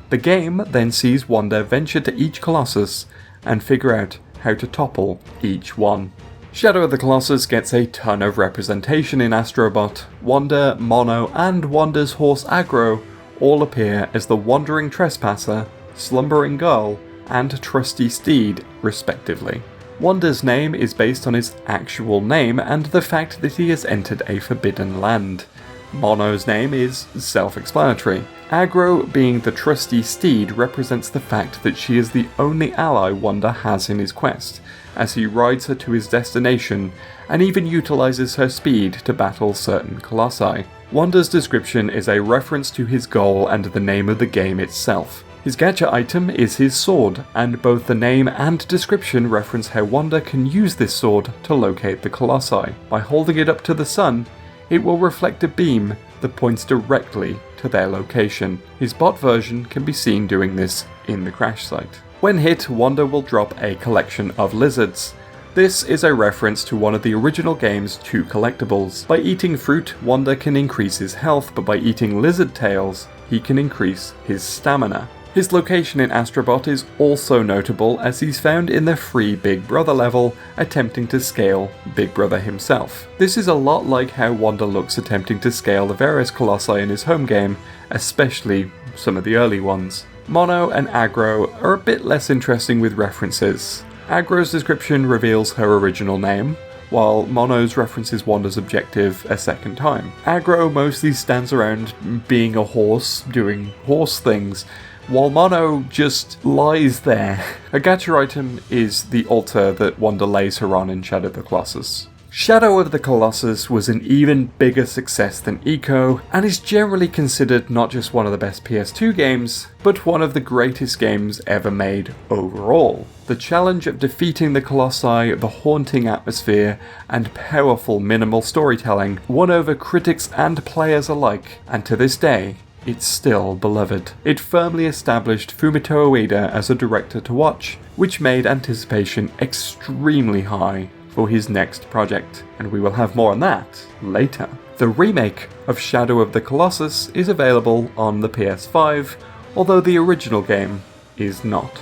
The game then sees Wanda venture to each colossus and figure out how to topple each one. Shadow of the Colossus gets a ton of representation in Astro Bot. Wanda, Mono, and Wanda's horse Agro all appear as the Wandering Trespasser, Slumbering Girl, and Trusty Steed, respectively. Wanda's name is based on his actual name and the fact that he has entered a forbidden land. Mono's name is self-explanatory. Agro, being the trusty steed, represents the fact that she is the only ally Wanda has in his quest, as he rides her to his destination and even utilises her speed to battle certain colossi. Wanda's description is a reference to his goal and the name of the game itself. His gacha item is his sword, and both the name and description reference how Wanda can use this sword to locate the colossi. By holding it up to the sun, it will reflect a beam that points directly to their location. His bot version can be seen doing this in the crash site. When hit, Wanda will drop a collection of lizards. This is a reference to one of the original game's 2 collectibles. By eating fruit, Wanda can increase his health, but by eating lizard tails, he can increase his stamina. His location in Astro Bot is also notable, as he's found in the free Big Brother level, attempting to scale Big Brother himself. This is a lot like how Wanda looks attempting to scale the various colossi in his home game, especially some of the early ones. Mono and Agro are a bit less interesting with references. Agro's description reveals her original name, while Mono's references Wanda's objective a second time. Aggro mostly stands around being a horse, doing horse things, while Mono just lies there. A gacha item is the altar that Wanda lays her on in Shadow of the Colossus. Shadow of the Colossus was an even bigger success than Eco, and is generally considered not just one of the best PS2 games, but one of the greatest games ever made overall. The challenge of defeating the Colossi, the haunting atmosphere, and powerful minimal storytelling won over critics and players alike, and to this day, it's still beloved. It firmly established Fumito Ueda as a director to watch, which made anticipation extremely high for his next project, and we will have more on that later. The remake of Shadow of the Colossus is available on the PS5, although the original game is not.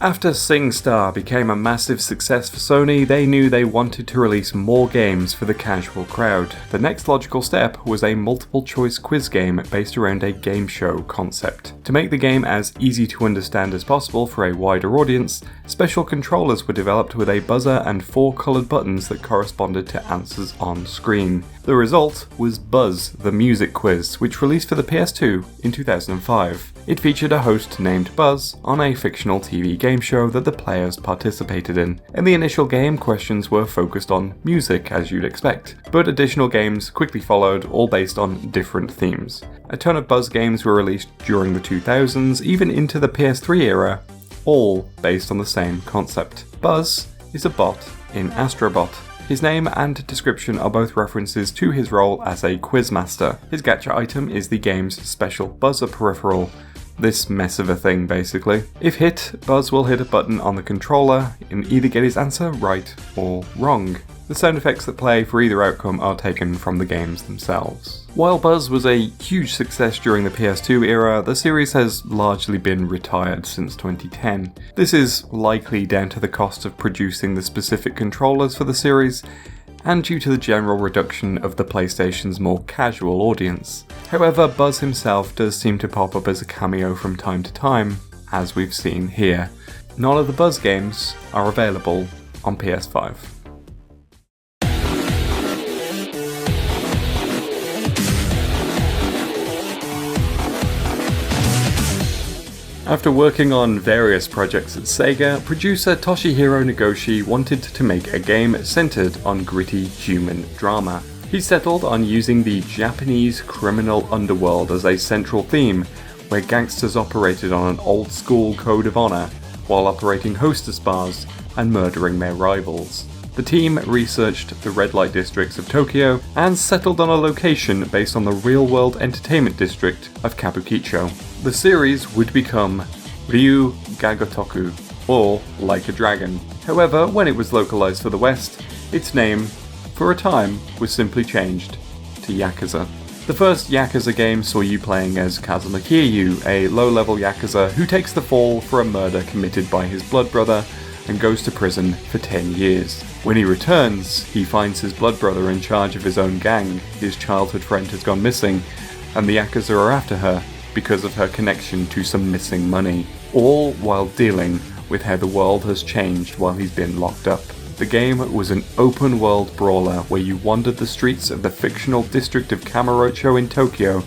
After SingStar became a massive success for Sony, they knew they wanted to release more games for the casual crowd. The next logical step was a multiple choice quiz game based around a game show concept. To make the game as easy to understand as possible for a wider audience, special controllers were developed with a buzzer and 4 coloured buttons that corresponded to answers on screen. The result was Buzz, the music quiz, which released for the PS2 in 2005. It featured a host named Buzz on a fictional TV game show that the players participated in. In the initial game, questions were focused on music, as you'd expect, but additional games quickly followed, all based on different themes. A ton of Buzz games were released during the 2000s, even into the PS3 era, all based on the same concept. Buzz is a bot in Astro Bot. His name and description are both references to his role as a quizmaster. His gacha item is the game's special buzzer peripheral. This mess of a thing, basically. If hit, Buzz will hit a button on the controller and either get his answer right or wrong. The sound effects that play for either outcome are taken from the games themselves. While Buzz was a huge success during the PS2 era, the series has largely been retired since 2010. This is likely down to the cost of producing the specific controllers for the series, and due to the general reduction of the PlayStation's more casual audience. However, Buzz himself does seem to pop up as a cameo from time to time, as we've seen here. None of the Buzz games are available on PS5. After working on various projects at Sega, producer Toshihiro Nagoshi wanted to make a game centered on gritty human drama. He settled on using the Japanese criminal underworld as a central theme, where gangsters operated on an old-school code of honor while operating hostess bars and murdering their rivals. The team researched the red light districts of Tokyo and settled on a location based on the real-world entertainment district of Kabukicho. The series would become Ryu Gagotoku, or Like a Dragon. However, when it was localized for the West, its name, for a time, was simply changed to Yakuza. The first Yakuza game saw you playing as Kazuma Kiryu, a low-level Yakuza who takes the fall for a murder committed by his blood brother and goes to prison for 10 years. When he returns, he finds his blood brother in charge of his own gang. His childhood friend has gone missing, and the Yakuza are after her because of her connection to some missing money, all while dealing with how the world has changed while he's been locked up. The game was an open-world brawler where you wandered the streets of the fictional district of Kamurocho in Tokyo,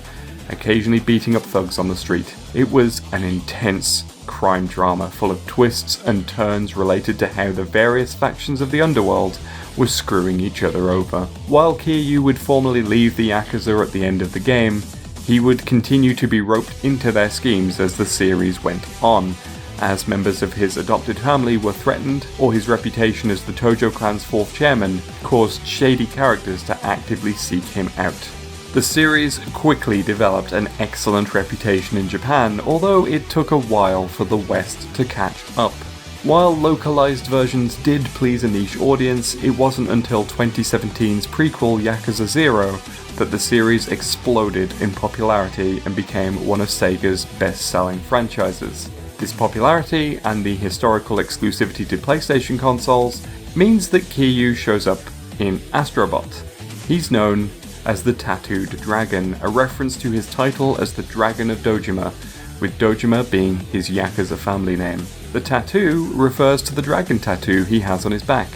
occasionally beating up thugs on the street. It was an intense crime drama full of twists and turns related to how the various factions of the underworld were screwing each other over. While Kiryu would formally leave the Yakuza at the end of the game, he would continue to be roped into their schemes as the series went on, as members of his adopted family were threatened, or his reputation as the Tojo clan's fourth chairman caused shady characters to actively seek him out. The series quickly developed an excellent reputation in Japan, although it took a while for the West to catch up. While localized versions did please a niche audience, it wasn't until 2017's prequel Yakuza 0 that the series exploded in popularity and became one of Sega's best-selling franchises. This popularity and the historical exclusivity to PlayStation consoles means that Kiryu shows up in Astro Bot. He's known as the Tattooed Dragon, a reference to his title as the Dragon of Dojima, with Dojima being his Yakuza family name. The tattoo refers to the dragon tattoo he has on his back,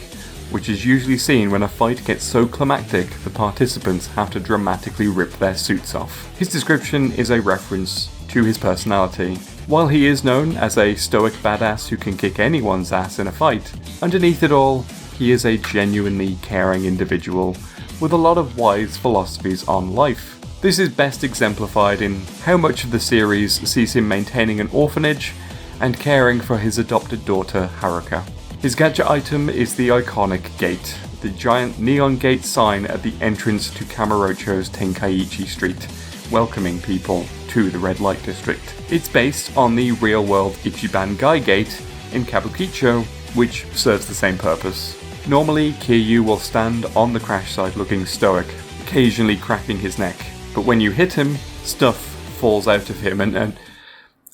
which is usually seen when a fight gets so climactic the participants have to dramatically rip their suits off. His description is a reference to his personality. While he is known as a stoic badass who can kick anyone's ass in a fight, underneath it all, he is a genuinely caring individual with a lot of wise philosophies on life. This is best exemplified in how much of the series sees him maintaining an orphanage and caring for his adopted daughter Haruka. His gadget item is the iconic gate, the giant neon gate sign at the entrance to Kamurocho's Tenkaichi Street, welcoming people to the red light district. It's based on the real-world Ichiban Gai Gate in Kabukicho, which serves the same purpose. Normally, Kiryu will stand on the crash side looking stoic, occasionally cracking his neck, but when you hit him, stuff falls out of him and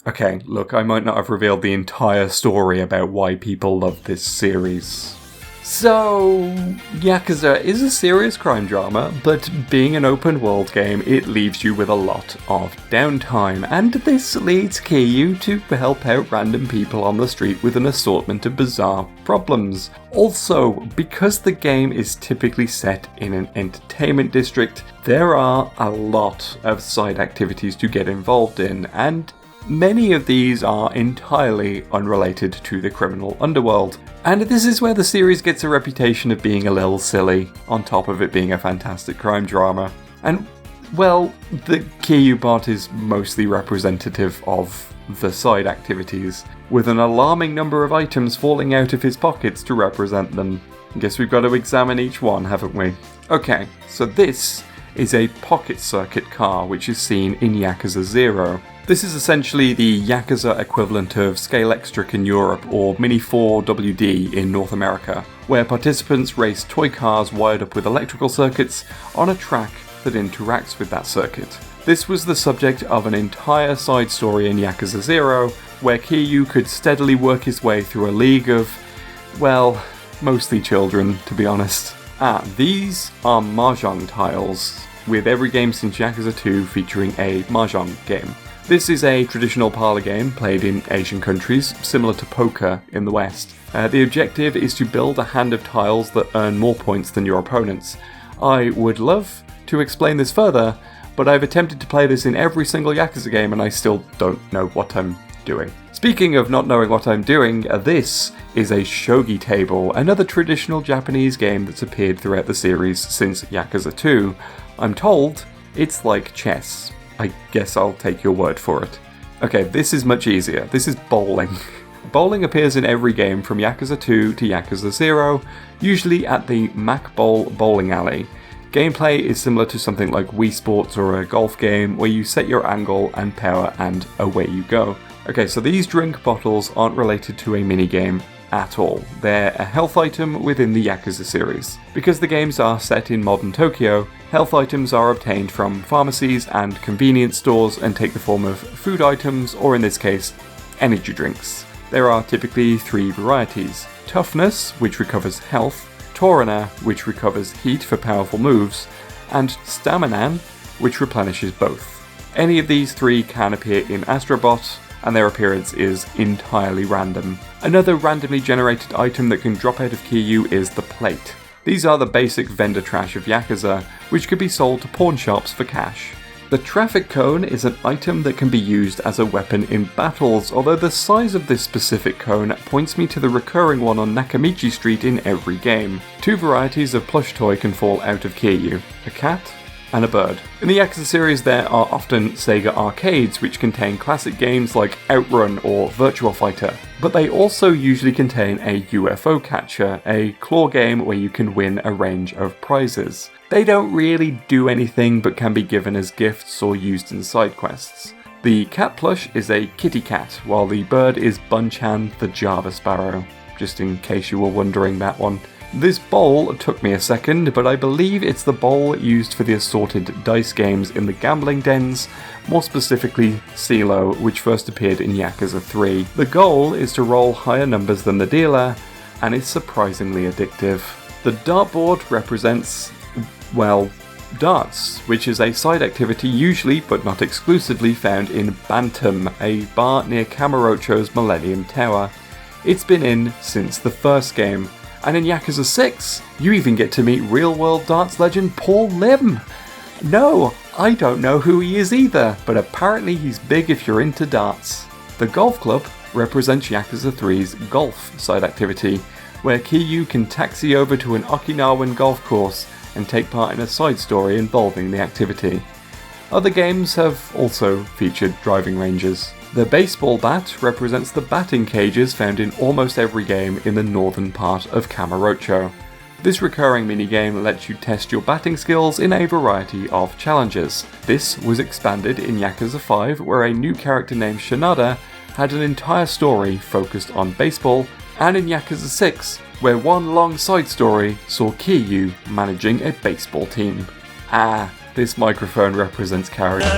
okay, look, I might not have revealed the entire story about why people love this series. So, Yakuza is a serious crime drama, but being an open world game, it leaves you with a lot of downtime, and this leads Kiryu to help out random people on the street with an assortment of bizarre problems. Also, because the game is typically set in an entertainment district, there are a lot of side activities to get involved in, and many of these are entirely unrelated to the criminal underworld. And this is where the series gets a reputation of being a little silly, on top of it being a fantastic crime drama. And, well, the Kiryu part is mostly representative of the side activities, with an alarming number of items falling out of his pockets to represent them. I guess we've got to examine each one, haven't we? Okay, so this is a pocket circuit car which is seen in Yakuza 0. This is essentially the Yakuza equivalent of Scale Extric in Europe or Mini 4 WD in North America, where participants race toy cars wired up with electrical circuits on a track that interacts with that circuit. This was the subject of an entire side story in Yakuza 0, where Kiryu could steadily work his way through a league of, well, mostly children, to be honest. These are Mahjong tiles, with every game since Yakuza 2 featuring a Mahjong game. This is a traditional parlor game played in Asian countries, similar to poker in the West. The objective is to build a hand of tiles that earn more points than your opponents. I would love to explain this further, but I've attempted to play this in every single Yakuza game and I still don't know what I'm doing. Speaking of not knowing what I'm doing, this is a shogi table, another traditional Japanese game that's appeared throughout the series since Yakuza 2. I'm told it's like chess. I guess I'll take your word for it. Okay, this is much easier. This is bowling. Bowling appears in every game from Yakuza 2 to Yakuza 0, usually at the Mac Bowl bowling alley. Gameplay is similar to something like Wii Sports or a golf game where you set your angle and power and away you go. Okay, so these drink bottles aren't related to a minigame at all. They're a health item within the Yakuza series. Because the games are set in modern Tokyo, health items are obtained from pharmacies and convenience stores and take the form of food items, or in this case, energy drinks. There are typically 3 varieties: Toughness, which recovers health, Torana, which recovers heat for powerful moves, and Stamina, which replenishes both. Any of these 3 can appear in Astro Bot, and their appearance is entirely random. Another randomly generated item that can drop out of Kiryu is the plate. These are the basic vendor trash of Yakuza, which could be sold to pawn shops for cash. The traffic cone is an item that can be used as a weapon in battles, although the size of this specific cone points me to the recurring one on Nakamichi Street in every game. 2 varieties of plush toy can fall out of Kiryu: a cat and a bird. In the Yakuza series there are often Sega arcades which contain classic games like Outrun or Virtua Fighter, but they also usually contain a UFO catcher, a claw game where you can win a range of prizes. They don't really do anything but can be given as gifts or used in side quests. The cat plush is a kitty cat, while the bird is Bunchan the Java Sparrow, just in case you were wondering that one. This bowl took me a second, but I believe it's the bowl used for the assorted dice games in the gambling dens, more specifically CeeLo, which first appeared in Yakuza 3. The goal is to roll higher numbers than the dealer, and it's surprisingly addictive. The dartboard represents, well, Darts, which is a side activity usually but not exclusively found in Bantam, a bar near Kamurocho's Millennium Tower. It's been in since the first game, and in Yakuza 6, you even get to meet real-world darts legend Paul Lim. No, I don't know who he is either, but apparently he's big if you're into darts. The golf club represents Yakuza 3's golf side activity, where Kiryu can taxi over to an Okinawan golf course and take part in a side story involving the activity. Other games have also featured driving ranges. The baseball bat represents the batting cages found in almost every game in the northern part of Kamurocho. This recurring minigame lets you test your batting skills in a variety of challenges. This was expanded in Yakuza 5, where a new character named Shinada had an entire story focused on baseball, and in Yakuza 6, where one long side story saw Kiryu managing a baseball team. Ah, this microphone represents character.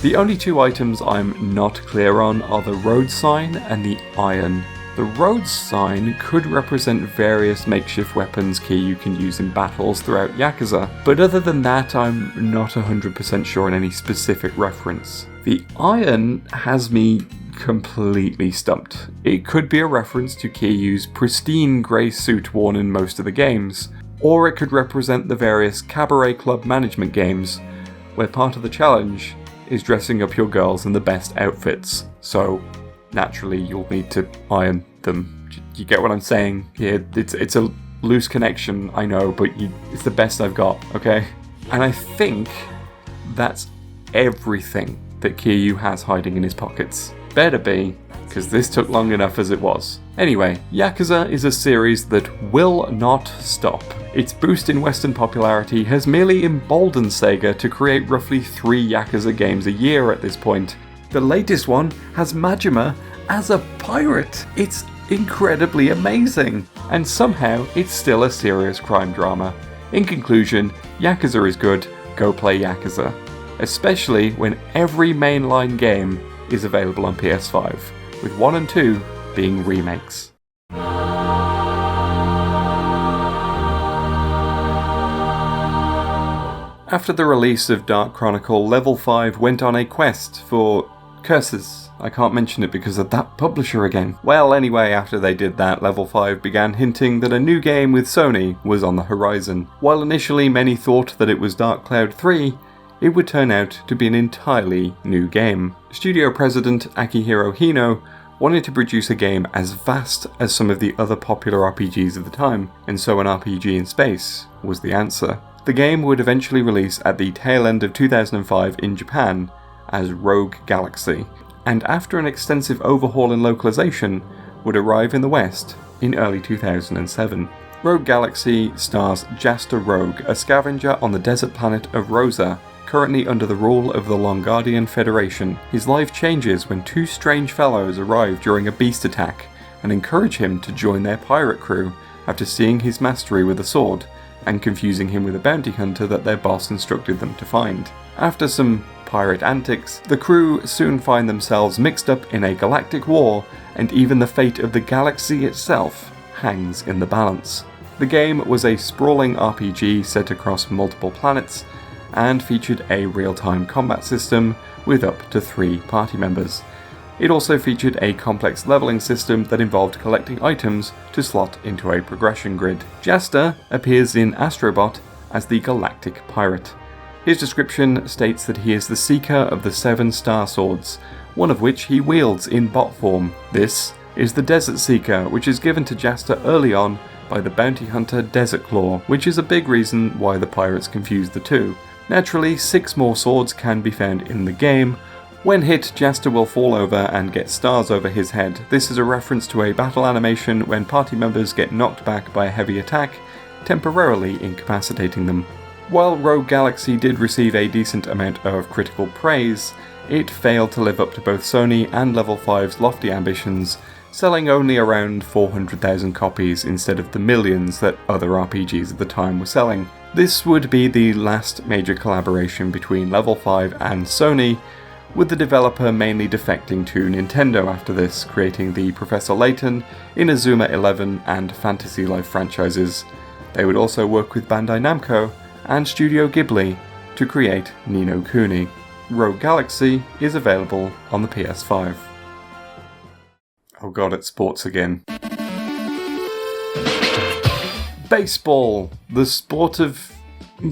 The only two items I'm not clear on are the road sign and the iron. The road sign could represent various makeshift weapons Kiryu can use in battles throughout Yakuza, but other than that I'm not 100% sure on any specific reference. The iron has me completely stumped. It could be a reference to Kiryu's pristine grey suit worn in most of the games, or it could represent the various cabaret club management games, where part of the challenge is dressing up your girls in the best outfits, so naturally you'll need to iron them. You get what I'm saying here? It's a loose connection, I know, but it's the best I've got, okay? And I think that's everything that Kiryu has hiding in his pockets. Better be, because this took long enough as it was. Anyway, Yakuza is a series that will not stop. Its boost in Western popularity has merely emboldened Sega to create roughly 3 Yakuza games a year at this point. The latest one has Majima as a pirate. It's incredibly amazing, and somehow it's still a serious crime drama. In conclusion, Yakuza is good, go play Yakuza. Especially when every mainline game is available on PS5, with 1 and 2 being remakes. After the release of Dark Chronicle, Level 5 went on a quest for curses. I can't mention it because of that publisher again. Well, anyway, after they did that, Level 5 began hinting that a new game with Sony was on the horizon. While initially many thought that it was Dark Cloud 3, it would turn out to be an entirely new game. Studio president Akihiro Hino wanted to produce a game as vast as some of the other popular RPGs of the time, and so an RPG in space was the answer. The game would eventually release at the tail end of 2005 in Japan as Rogue Galaxy, and after an extensive overhaul and localization, would arrive in the West in early 2007. Rogue Galaxy stars Jaster Rogue, a scavenger on the desert planet of Rosa, currently under the rule of the Longardian Federation. His life changes when 2 strange fellows arrive during a beast attack and encourage him to join their pirate crew after seeing his mastery with a sword and confusing him with a bounty hunter that their boss instructed them to find. After some pirate antics, the crew soon find themselves mixed up in a galactic war, and even the fate of the galaxy itself hangs in the balance. The game was a sprawling RPG set across multiple planets, and featured a real-time combat system with up to 3 party members. It also featured a complex leveling system that involved collecting items to slot into a progression grid. Jaster appears in Astro Bot as the Galactic Pirate. His description states that he is the seeker of the 7 star swords, one of which he wields in bot form. This is the Desert Seeker, which is given to Jaster early on by the bounty hunter Desert Claw, which is a big reason why the pirates confused the two. Naturally, 6 more swords can be found in the game. When hit, Jaster will fall over and get stars over his head. This is a reference to a battle animation when party members get knocked back by a heavy attack, temporarily incapacitating them. While Rogue Galaxy did receive a decent amount of critical praise, it failed to live up to both Sony and Level 5's lofty ambitions, selling only around 400,000 copies instead of the millions that other RPGs at the time were selling. This would be the last major collaboration between Level 5 and Sony, with the developer mainly defecting to Nintendo after this, creating the Professor Layton, Inazuma 11 and Fantasy Life franchises. They would also work with Bandai Namco and Studio Ghibli to create Ni no Kuni. Rogue Galaxy is available on the PS5. Oh god, it's sports again. Baseball, the sport of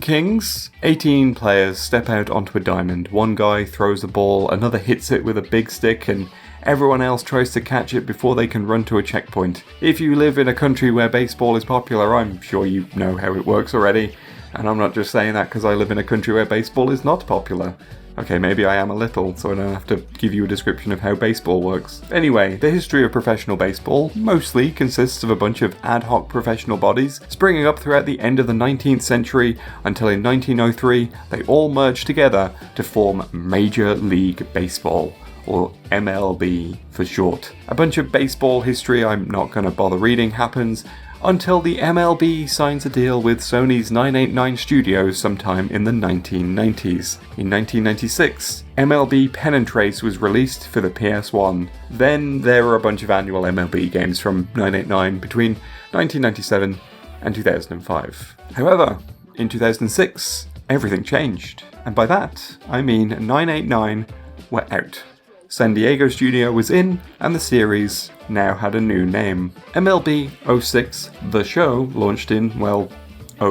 kings. 18 players step out onto a diamond. One guy throws the ball, another hits it with a big stick, and everyone else tries to catch it before they can run to a checkpoint. If you live in a country where baseball is popular, I'm sure you know how it works already. And I'm not just saying that because I live in a country where baseball is not popular. Okay, maybe I am a little, so I don't have to give you a description of how baseball works. Anyway, the history of professional baseball mostly consists of a bunch of ad hoc professional bodies springing up throughout the end of the 19th century until in 1903 they all merged together to form Major League Baseball, or MLB for short. A bunch of baseball history I'm not going to bother reading happens until the MLB signs a deal with Sony's 989 Studios sometime in the 1990s. In 1996, MLB Pennant Race was released for the PS1. Then there were a bunch of annual MLB games from 989 between 1997 and 2005. However, in 2006, everything changed. And by that, I mean 989 were out. San Diego Studio was in, and the series now had a new name. MLB 06 The Show launched in,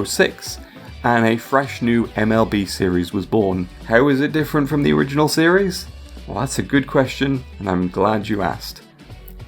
06, and a fresh new MLB series was born. How is it different from the original series? Well, that's a good question, and I'm glad you asked.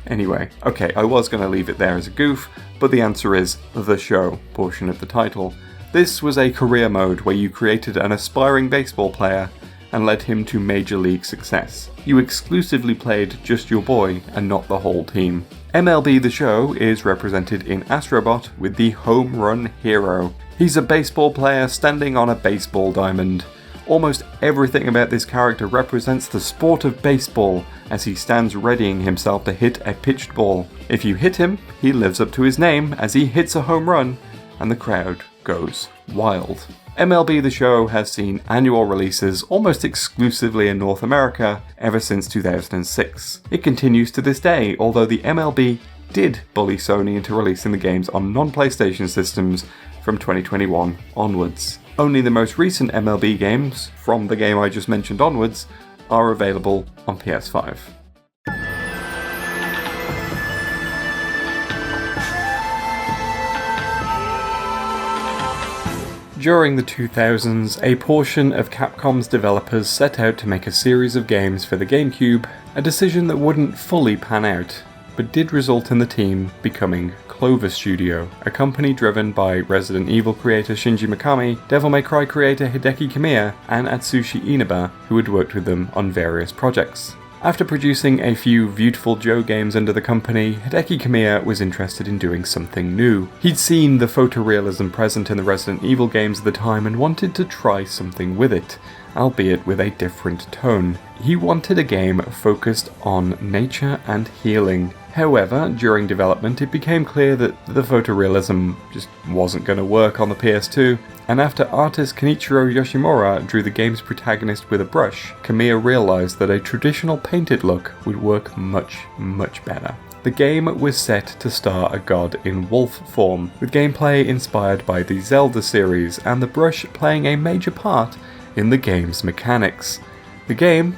Anyway, okay, I was going to leave it there as a goof, but the answer is The Show portion of the title. This was a career mode where you created an aspiring baseball player and led him to major league success. You exclusively played just your boy and not the whole team. MLB The Show is represented in Astro Bot with the Home Run Hero. He's a baseball player standing on a baseball diamond. Almost everything about this character represents the sport of baseball as he stands readying himself to hit a pitched ball. If you hit him, he lives up to his name as he hits a home run and the crowd goes wild. MLB The Show has seen annual releases almost exclusively in North America ever since 2006. It continues to this day, although the MLB did bully Sony into releasing the games on non-PlayStation systems from 2021 onwards. Only the most recent MLB games, from the game I just mentioned onwards, are available on PS5. During the 2000s, a portion of Capcom's developers set out to make a series of games for the GameCube, a decision that wouldn't fully pan out, but did result in the team becoming Clover Studio, a company driven by Resident Evil creator Shinji Mikami, Devil May Cry creator Hideki Kamiya, and Atsushi Inaba, who had worked with them on various projects. After producing a few Beautiful Joe games under the company, Hideki Kamiya was interested in doing something new. He'd seen the photorealism present in the Resident Evil games at the time and wanted to try something with it, albeit with a different tone. He wanted a game focused on nature and healing. However, during development it became clear that the photorealism just wasn't going to work on the PS2, and after artist Kenichiro Yoshimura drew the game's protagonist with a brush, Kamiya realised that a traditional painted look would work much better. The game was set to star a god in wolf form, with gameplay inspired by the Zelda series and the brush playing a major part in the game's mechanics. The game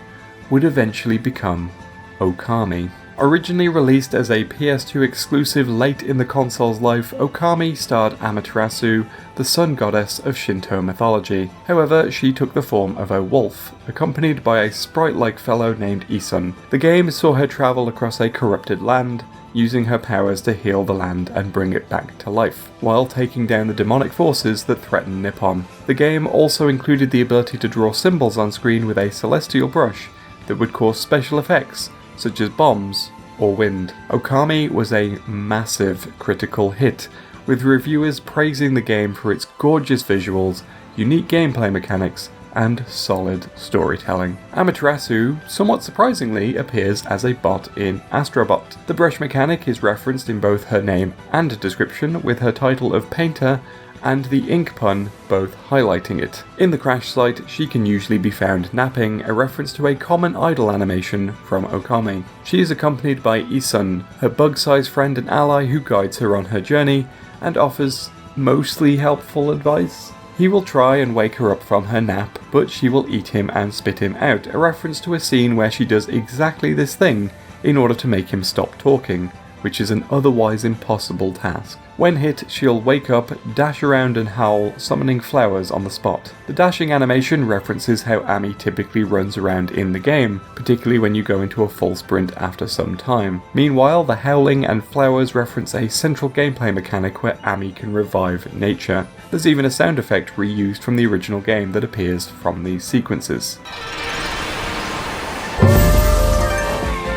would eventually become Okami. Originally released as a PS2 exclusive late in the console's life, Okami starred Amaterasu, the sun goddess of Shinto mythology. However, she took the form of a wolf, accompanied by a sprite-like fellow named Isun. The game saw her travel across a corrupted land, using her powers to heal the land and bring it back to life, while taking down the demonic forces that threaten Nippon. The game also included the ability to draw symbols on screen with a celestial brush that would cause special effects, such as bombs or wind. Okami was a massive critical hit, with reviewers praising the game for its gorgeous visuals, unique gameplay mechanics, and solid storytelling. Amaterasu, somewhat surprisingly, appears as a bot in Astro Bot. The brush mechanic is referenced in both her name and description, with her title of Painter and the ink pun both highlighting it. In the crash site, she can usually be found napping, a reference to a common idol animation from Okami. She is accompanied by Isun, her bug-sized friend and ally who guides her on her journey and offers mostly helpful advice. He will try and wake her up from her nap, but she will eat him and spit him out, a reference to a scene where she does exactly this thing in order to make him stop talking, which is an otherwise impossible task. When hit, she'll wake up, dash around and howl, summoning flowers on the spot. The dashing animation references how Ami typically runs around in the game, particularly when you go into a full sprint after some time. Meanwhile, the howling and flowers reference a central gameplay mechanic where Ami can revive nature. There's even a sound effect reused from the original game that appears from these sequences.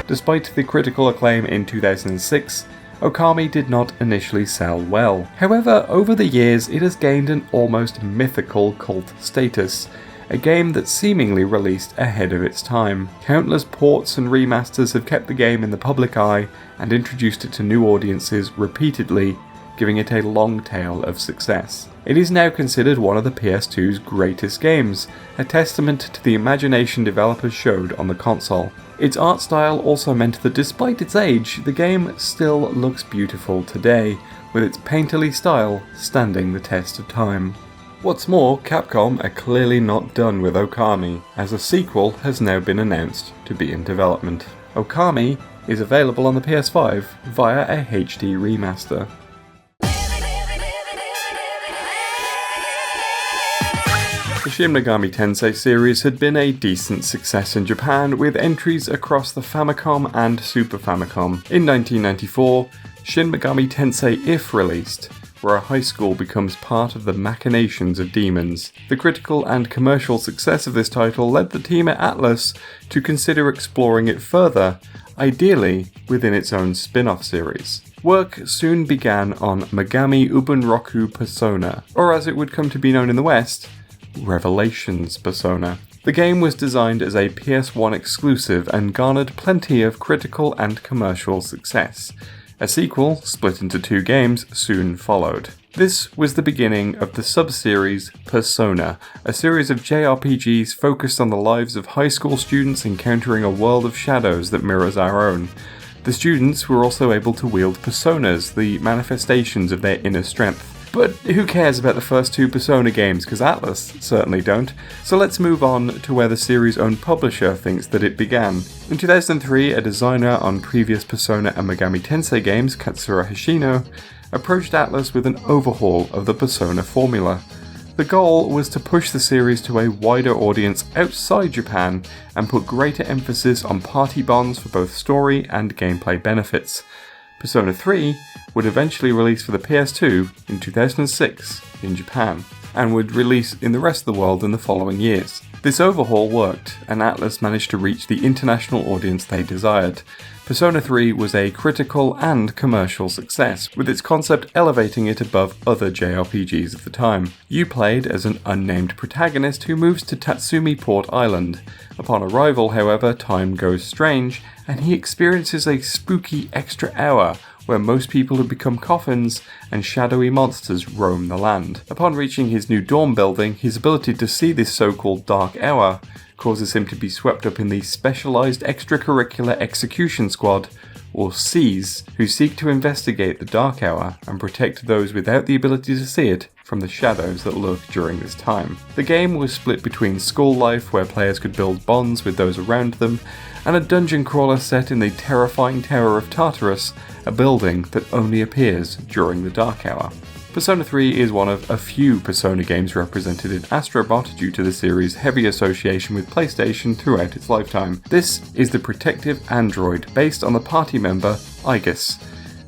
Despite the critical acclaim in 2006, Okami did not initially sell well. However, over the years it has gained an almost mythical cult status, a game that seemingly released ahead of its time. Countless ports and remasters have kept the game in the public eye and introduced it to new audiences repeatedly, giving it a long tail of success. It is now considered one of the PS2's greatest games, a testament to the imagination developers showed on the console. Its art style also meant that despite its age, the game still looks beautiful today, with its painterly style standing the test of time. What's more, Capcom are clearly not done with Okami, as a sequel has now been announced to be in development. Okami is available on the PS5 via a HD remaster. The Shin Megami Tensei series had been a decent success in Japan, with entries across the Famicom and Super Famicom. In 1994, Shin Megami Tensei If released, where a high school becomes part of the machinations of demons. The critical and commercial success of this title led the team at Atlus to consider exploring it further, ideally within its own spin-off series. Work soon began on Megami Ubunroku Persona, or as it would come to be known in the West, Revelations Persona. The game was designed as a PS1 exclusive and garnered plenty of critical and commercial success. A sequel, split into 2 games, soon followed. This was the beginning of the sub-series Persona, a series of JRPGs focused on the lives of high school students encountering a world of shadows that mirrors our own. The students were also able to wield personas, the manifestations of their inner strength. But who cares about the first 2 Persona games, because Atlus certainly don't. So let's move on to where the series' own publisher thinks that it began. In 2003, a designer on previous Persona and Megami Tensei games, Katsura Hoshino, approached Atlus with an overhaul of the Persona formula. The goal was to push the series to a wider audience outside Japan and put greater emphasis on party bonds for both story and gameplay benefits. Persona 3 would eventually release for the PS2 in 2006 in Japan, and would release in the rest of the world in the following years. This overhaul worked, and Atlus managed to reach the international audience they desired. Persona 3 was a critical and commercial success, with its concept elevating it above other JRPGs of the time. You played as an unnamed protagonist who moves to Tatsumi Port Island. Upon arrival, however, time goes strange, and he experiences a spooky extra hour where most people have become coffins and shadowy monsters roam the land. Upon reaching his new dorm building, his ability to see this so-called dark hour causes him to be swept up in the Specialized Extracurricular Execution Squad, or SEAS, who seek to investigate the dark hour and protect those without the ability to see it from the shadows that lurk during this time. The game was split between school life, where players could build bonds with those around them, and a dungeon crawler set in the terrifying Tower of Tartarus, a building that only appears during the dark hour. Persona 3 is one of a few Persona games represented in Astro Bot due to the series' heavy association with PlayStation throughout its lifetime. This is the protective android based on the party member Aegis.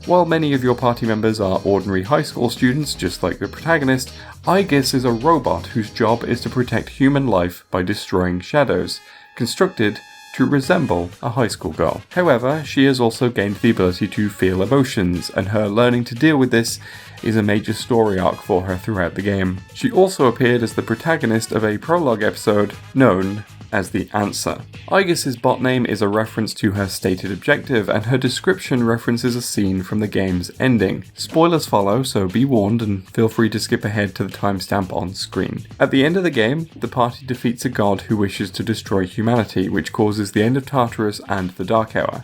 While many of your party members are ordinary high school students, just like the protagonist, Aegis is a robot whose job is to protect human life by destroying shadows, constructed to resemble a high school girl. However, she has also gained the ability to feel emotions, and her learning to deal with this is a major story arc for her throughout the game. She also appeared as the protagonist of a prologue episode known as The Answer. Aegis's bot name is a reference to her stated objective, and her description references a scene from the game's ending. Spoilers follow, so be warned and feel free to skip ahead to the timestamp on screen. At the end of the game, the party defeats a god who wishes to destroy humanity, which causes the end of Tartarus and the Dark Hour.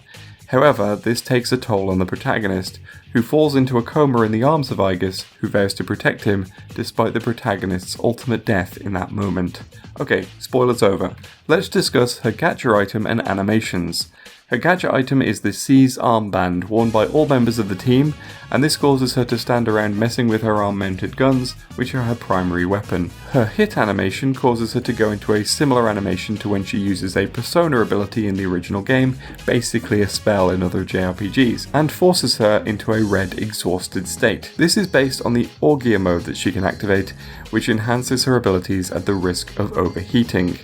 However, this takes a toll on the protagonist, who falls into a coma in the arms of Aegis, who vows to protect him despite the protagonist's ultimate death in that moment. Okay, spoilers over. Let's discuss her gacha item and animations. Her gacha item is the Seize armband, worn by all members of the team, and this causes her to stand around messing with her arm-mounted guns, which are her primary weapon. Her hit animation causes her to go into a similar animation to when she uses a persona ability in the original game, basically a spell in other JRPGs, and forces her into a red exhausted state. This is based on the Augia mode that she can activate, which enhances her abilities at the risk of overheating.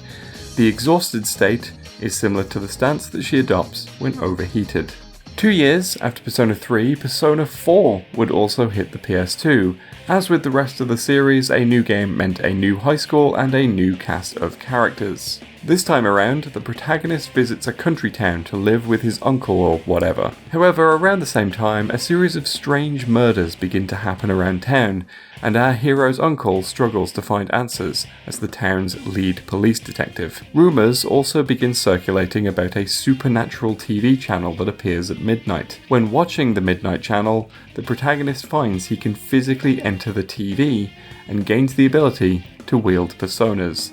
The exhausted state is similar to the stance that she adopts when overheated. 2 years after Persona 3, Persona 4 would also hit the PS2. As with the rest of the series, a new game meant a new high school and a new cast of characters. This time around, the protagonist visits a country town to live with his uncle or whatever. However, around the same time, a series of strange murders begin to happen around town, and our hero's uncle struggles to find answers as the town's lead police detective. Rumours also begin circulating about a supernatural TV channel that appears at midnight. When watching the midnight channel, the protagonist finds he can physically enter the TV and gains the ability to wield personas.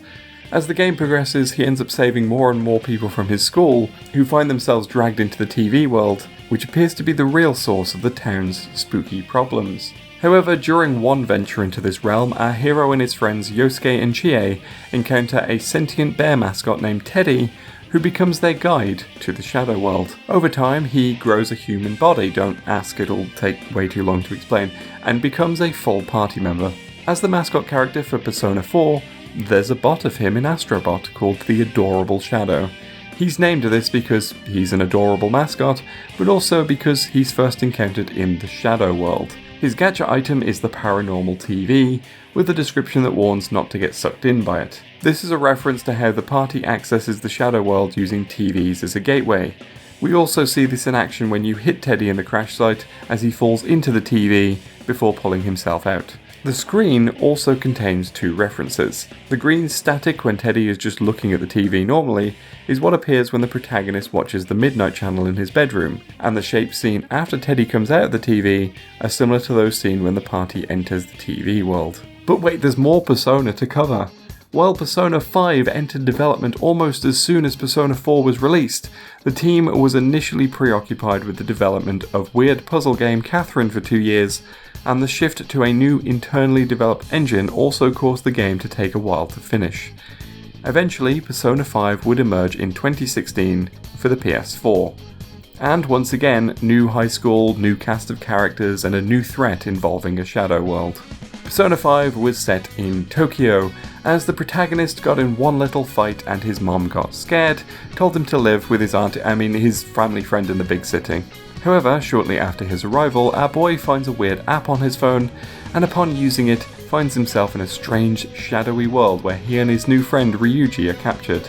As the game progresses, he ends up saving more and more people from his school, who find themselves dragged into the TV world, which appears to be the real source of the town's spooky problems. However, during one venture into this realm, our hero and his friends Yosuke and Chie encounter a sentient bear mascot named Teddy, who becomes their guide to the Shadow World. Over time, he grows a human body, don't ask, it'll take way too long to explain, and becomes a full party member. As the mascot character for Persona 4, there's a bot of him in Astro Bot called the Adorable Shadow. He's named this because he's an adorable mascot, but also because he's first encountered in the Shadow World. His gacha item is the Paranormal TV, with a description that warns not to get sucked in by it. This is a reference to how the party accesses the Shadow World using TVs as a gateway. We also see this in action when you hit Teddy in the crash site as he falls into the TV before pulling himself out. The screen also contains two references. The green static when Teddy is just looking at the TV normally is what appears when the protagonist watches the Midnight Channel in his bedroom, and the shapes seen after Teddy comes out of the TV are similar to those seen when the party enters the TV world. But wait, there's more Persona to cover. While Persona 5 entered development almost as soon as Persona 4 was released, the team was initially preoccupied with the development of weird puzzle game Catherine for 2 years, and the shift to a new internally developed engine also caused the game to take a while to finish. Eventually, Persona 5 would emerge in 2016 for the PS4. And once again, new high school, new cast of characters, and a new threat involving a shadow world. Persona 5 was set in Tokyo, as the protagonist got in one little fight and his mom got scared, told him to live with his his family friend in the big city. However, shortly after his arrival, our boy finds a weird app on his phone, and upon using it, finds himself in a strange, shadowy world where he and his new friend Ryuji are captured.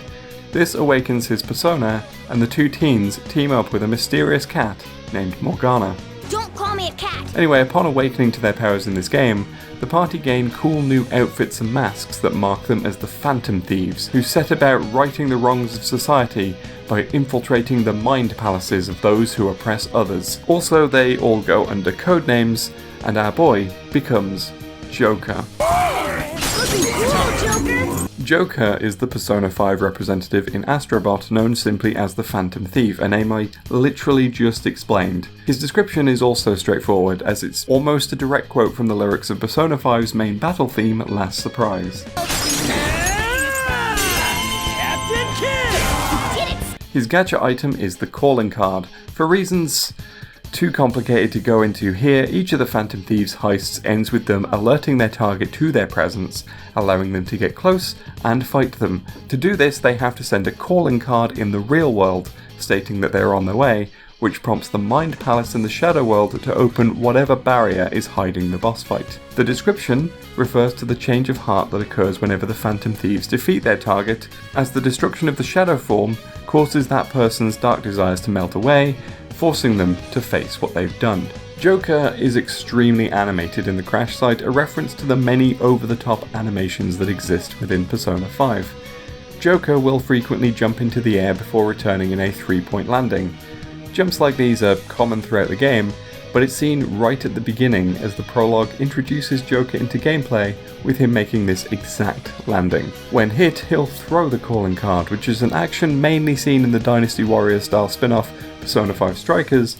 This awakens his persona, and the two teens team up with a mysterious cat named Morgana. Don't call me a cat! Anyway, upon awakening to their powers in this game, the party gain cool new outfits and masks that mark them as the Phantom Thieves, who set about righting the wrongs of society by infiltrating the mind palaces of those who oppress others. Also, they all go under code names, and our boy becomes Joker. Looking cool, Joker! Joker is the Persona 5 representative in Astro Bot, known simply as the Phantom Thief, a name I literally just explained. His description is also straightforward, as it's almost a direct quote from the lyrics of Persona 5's main battle theme, Last Surprise. His gacha item is the calling card. For reasons Too complicated to go into here, each of the Phantom Thieves heists ends with them alerting their target to their presence, allowing them to get close and fight them. To do this, they have to send a calling card in the real world, stating that they're on their way, which prompts the Mind Palace in the Shadow World to open whatever barrier is hiding the boss fight. The description refers to the change of heart that occurs whenever the Phantom Thieves defeat their target, as the destruction of the shadow form causes that person's dark desires to melt away, forcing them to face what they've done. Joker is extremely animated in the crash site, a reference to the many over-the-top animations that exist within Persona 5. Joker will frequently jump into the air before returning in a 3-point landing. Jumps like these are common throughout the game, but it's seen right at the beginning as the prologue introduces Joker into gameplay with him making this exact landing. When hit, he'll throw the calling card, which is an action mainly seen in the Dynasty Warriors style spin-off Persona 5 Strikers,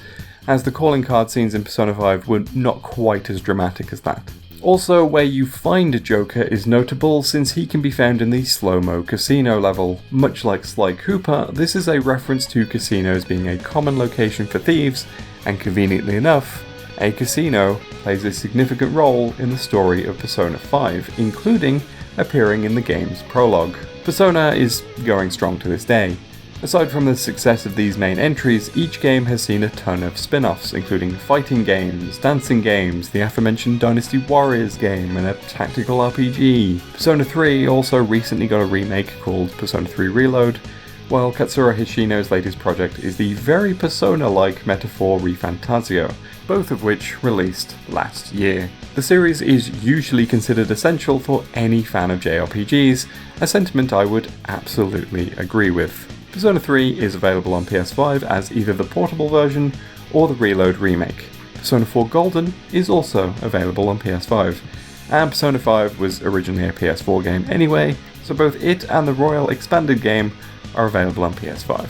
as the calling card scenes in Persona 5 were not quite as dramatic as that. Also, where you find Joker is notable since he can be found in the slow-mo casino level. Much like Sly Cooper, this is a reference to casinos being a common location for thieves, and conveniently enough, a casino plays a significant role in the story of Persona 5, including appearing in the game's prologue. Persona is going strong to this day. Aside from the success of these main entries, each game has seen a ton of spin-offs, including fighting games, dancing games, the aforementioned Dynasty Warriors game, and a tactical RPG. Persona 3 also recently got a remake called Persona 3 Reload, while Katsura Hishino's latest project is the very Persona-like Metaphor ReFantazio, both of which released last year. The series is usually considered essential for any fan of JRPGs, a sentiment I would absolutely agree with. Persona 3 is available on PS5 as either the portable version or the Reload remake. Persona 4 Golden is also available on PS5, and Persona 5 was originally a PS4 game anyway, so both it and the Royal Expanded game are available on PS5.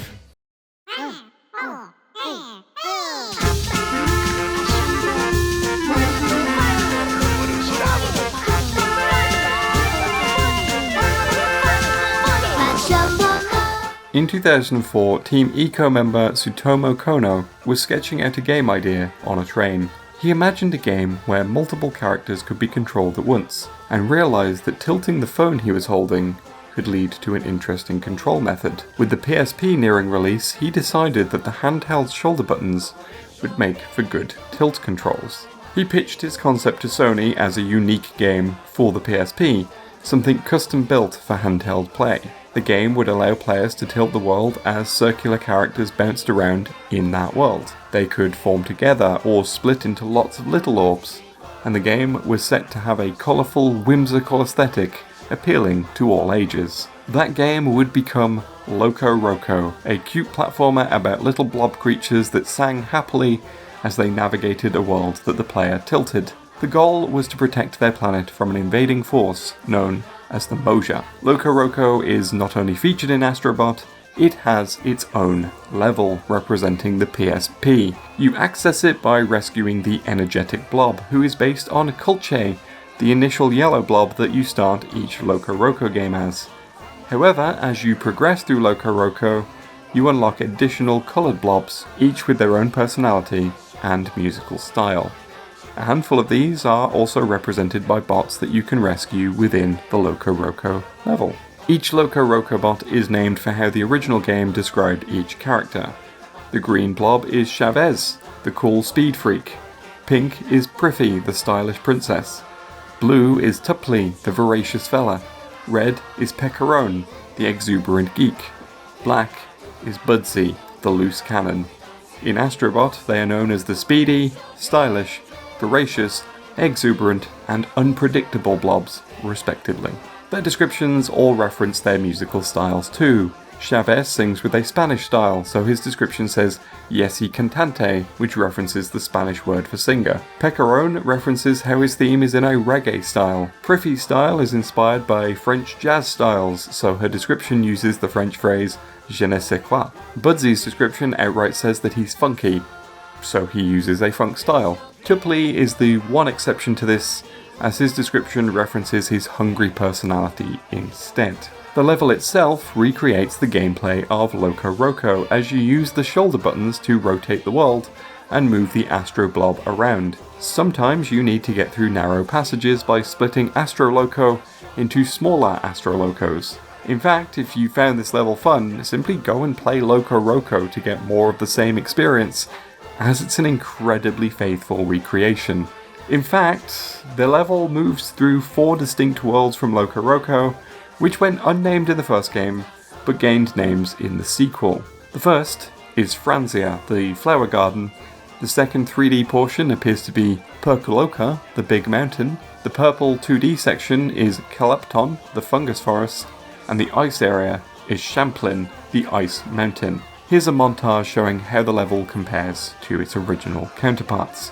In 2004, Team Eco member Tsutomu Kono was sketching out a game idea on a train. He imagined a game where multiple characters could be controlled at once, and realised that tilting the phone he was holding could lead to an interesting control method. With the PSP nearing release, he decided that the handheld shoulder buttons would make for good tilt controls. He pitched his concept to Sony as a unique game for the PSP, something custom built for handheld play. The game would allow players to tilt the world as circular characters bounced around in that world. They could form together or split into lots of little orbs, and the game was set to have a colourful, whimsical aesthetic appealing to all ages. That game would become LocoRoco, a cute platformer about little blob creatures that sang happily as they navigated a world that the player tilted. The goal was to protect their planet from an invading force known as the Moja. LocoRoco is not only featured in Astro Bot, it has its own level representing the PSP. You access it by rescuing the energetic blob, who is based on Kulche, the initial yellow blob that you start each LocoRoco game as. However, as you progress through LocoRoco, you unlock additional coloured blobs, each with their own personality and musical style. A handful of these are also represented by bots that you can rescue within the LocoRoco level. Each LocoRoco bot is named for how the original game described each character. The green blob is Chavez, the cool speed freak. Pink is Priffy, the stylish princess. Blue is Tupli, the voracious fella. Red is Pecorone, the exuberant geek. Black is Budsy, the loose cannon. In Astro Bot, they are known as the speedy, stylish, voracious, exuberant, and unpredictable blobs, respectively. Their descriptions all reference their musical styles too. Chavez sings with a Spanish style, so his description says "Yesy cantante," which references the Spanish word for singer. Pecorone references how his theme is in a reggae style. Priffy's style is inspired by French jazz styles, so her description uses the French phrase "je ne sais quoi." Budsy's description outright says that he's funky, so he uses a funk style. Tupli is the one exception to this, as his description references his hungry personality instead. The level itself recreates the gameplay of LocoRoco as you use the shoulder buttons to rotate the world and move the Astro Blob around. Sometimes you need to get through narrow passages by splitting Astro Loco into smaller Astro Locos. In fact, if you found this level fun, simply go and play LocoRoco to get more of the same experience, as it's an incredibly faithful recreation. In fact, the level moves through 4 distinct worlds from LocoRoco, which went unnamed in the first game, but gained names in the sequel. The first is Franzia, the flower garden. The second 3D portion appears to be Percoloca, the big mountain. The purple 2D section is Calepton, the fungus forest. And the ice area is Champlain, the ice mountain. Here's a montage showing how the level compares to its original counterparts.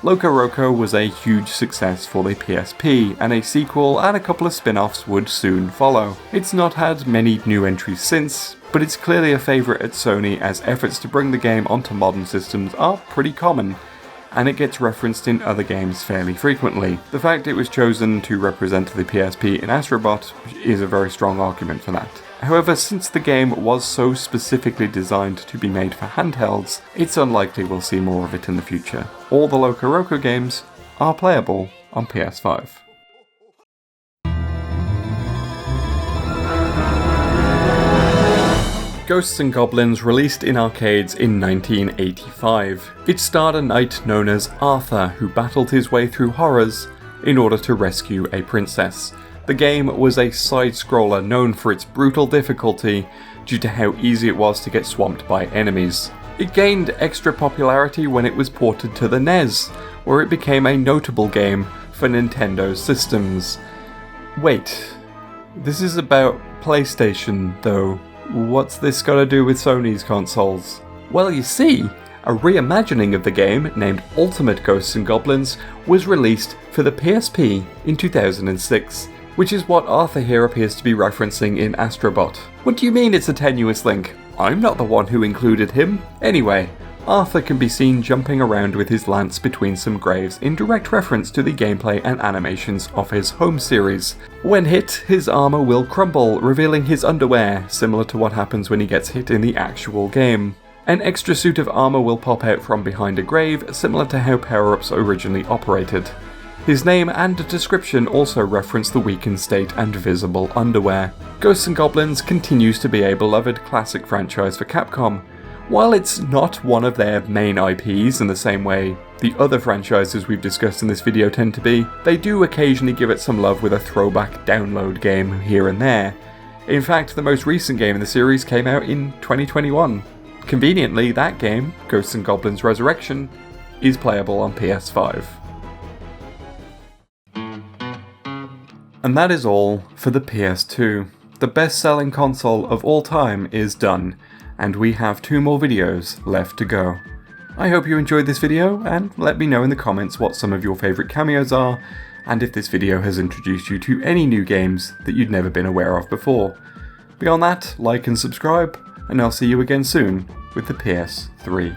LocoRoco was a huge success for the PSP, and a sequel and a couple of spin-offs would soon follow. It's not had many new entries since, but it's clearly a favourite at Sony as efforts to bring the game onto modern systems are pretty common, and it gets referenced in other games fairly frequently. The fact it was chosen to represent the PSP in Astro Bot is a very strong argument for that. However, since the game was so specifically designed to be made for handhelds, it's unlikely we'll see more of it in the future. All the LocoRoco games are playable on PS5. Ghosts and Goblins released in arcades in 1985. It starred a knight known as Arthur who battled his way through horrors in order to rescue a princess. The game was a side-scroller known for its brutal difficulty due to how easy it was to get swamped by enemies. It gained extra popularity when it was ported to the NES, where it became a notable game for Nintendo systems. Wait, this is about PlayStation though. What's this got to do with Sony's consoles? Well, you see, a reimagining of the game named Ultimate Ghosts and Goblins was released for the PSP in 2006. Which is what Arthur here appears to be referencing in Astro Bot. What do you mean it's a tenuous link? I'm not the one who included him. Anyway, Arthur can be seen jumping around with his lance between some graves in direct reference to the gameplay and animations of his home series. When hit, his armour will crumble, revealing his underwear, similar to what happens when he gets hit in the actual game. An extra suit of armour will pop out from behind a grave, similar to how power-ups originally operated. His name and description also reference the weakened state and visible underwear. Ghosts and Goblins continues to be a beloved classic franchise for Capcom. While it's not one of their main IPs in the same way the other franchises we've discussed in this video tend to be, they do occasionally give it some love with a throwback download game here and there. In fact, the most recent game in the series came out in 2021. Conveniently, that game, Ghosts and Goblins Resurrection, is playable on PS5. And that is all for the PS2. The best-selling console of all time is done, and we have 2 more videos left to go. I hope you enjoyed this video, and let me know in the comments what some of your favourite cameos are, and if this video has introduced you to any new games that you'd never been aware of before. Beyond that, like and subscribe, and I'll see you again soon with the PS3.